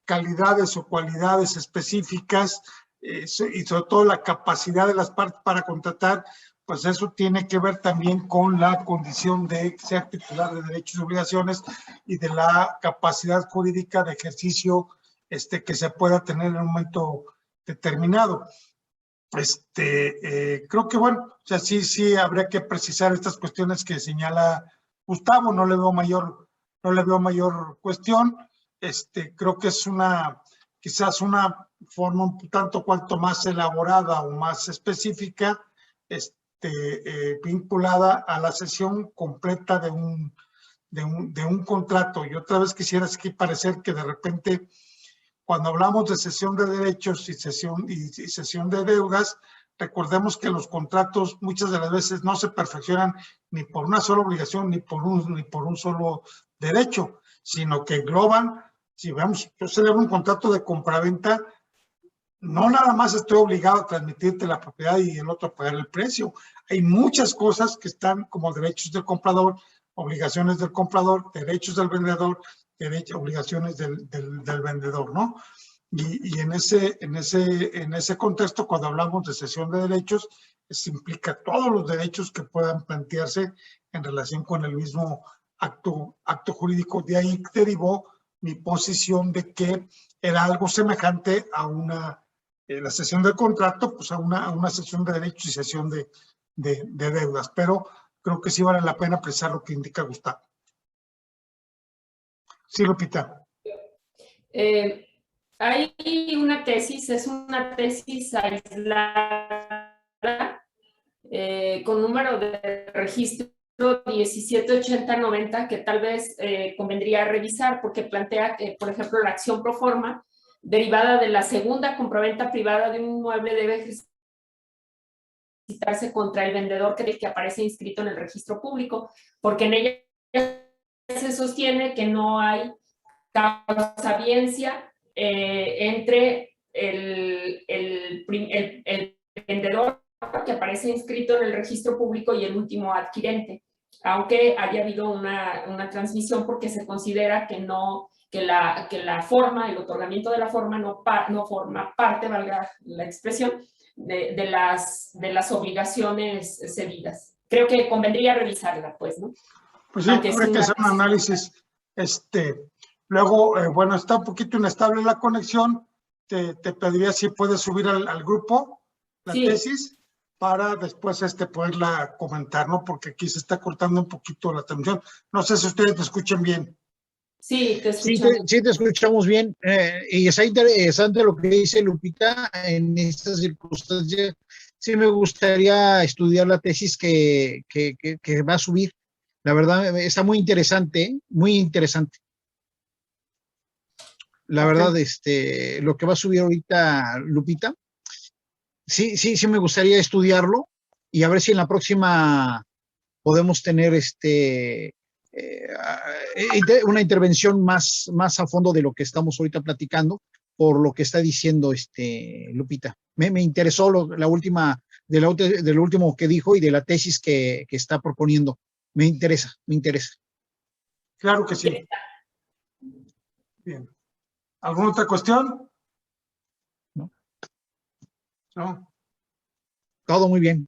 calidades o cualidades específicas y sobre todo la capacidad de las partes para contratar, pues eso tiene que ver también con la condición de ser titular de derechos y obligaciones y de la capacidad jurídica de ejercicio que se pueda tener en un momento determinado. Creo que bueno, o sea, sí habría que precisar estas cuestiones que señala Gustavo, no le veo mayor cuestión. Creo que es quizás una forma un tanto cuanto más elaborada o más específica, vinculada a la cesión completa de un contrato. Y otra vez quisiera aquí parecer que de repente, cuando hablamos de cesión de derechos y cesión de deudas, recordemos que los contratos muchas de las veces no se perfeccionan ni por una sola obligación ni por un solo derecho, sino que engloban, si vemos, yo celebro un contrato de compraventa, no nada más estoy obligado a transmitirte la propiedad y el otro a pagar el precio. Hay muchas cosas que están como derechos del comprador, obligaciones del comprador, derechos del vendedor, obligaciones del vendedor, ¿no? Y en ese contexto, cuando hablamos de cesión de derechos, se implica todos los derechos que puedan plantearse en relación con el mismo acto jurídico. De ahí derivó mi posición de que era algo semejante a la cesión del contrato, pues a una cesión de derechos y cesión de deudas. Pero creo que sí vale la pena precisar lo que indica Gustavo. Sí, Lupita. Hay una tesis, es una tesis aislada con número de registro 178090 que tal vez convendría revisar porque plantea que, por ejemplo, la acción pro forma derivada de la segunda compraventa privada de un inmueble debe ejercitarse contra el vendedor que aparece inscrito en el registro público, porque en ella se sostiene que no hay causabiencia entre el vendedor que aparece inscrito en el registro público y el último adquirente, aunque haya habido una transmisión, porque se considera que la forma, el otorgamiento de la forma no forma parte, valga la expresión, de las obligaciones cedidas. Creo que convendría revisarla, pues, ¿no? Pues sí, habrá que hacer un análisis. Luego, bueno, está un poquito inestable la conexión. Te pediría si puedes subir al grupo la tesis para después poderla comentar, ¿no? Porque aquí se está cortando un poquito la transmisión. No sé si ustedes te escuchan bien. Sí, te escuchamos. Sí, te escuchamos bien. Y está interesante lo que dice Lupita en estas circunstancias. Sí me gustaría estudiar la tesis que va a subir. La verdad, está muy interesante, muy interesante. La verdad, lo que va a subir ahorita Lupita, sí me gustaría estudiarlo y a ver si en la próxima podemos tener una intervención más a fondo de lo que estamos ahorita platicando, por lo que está diciendo Lupita. Me interesó la última, de lo último que dijo y de la tesis que está proponiendo. Me interesa. Claro que sí. Bien. ¿Alguna otra cuestión? No. No. Todo muy bien.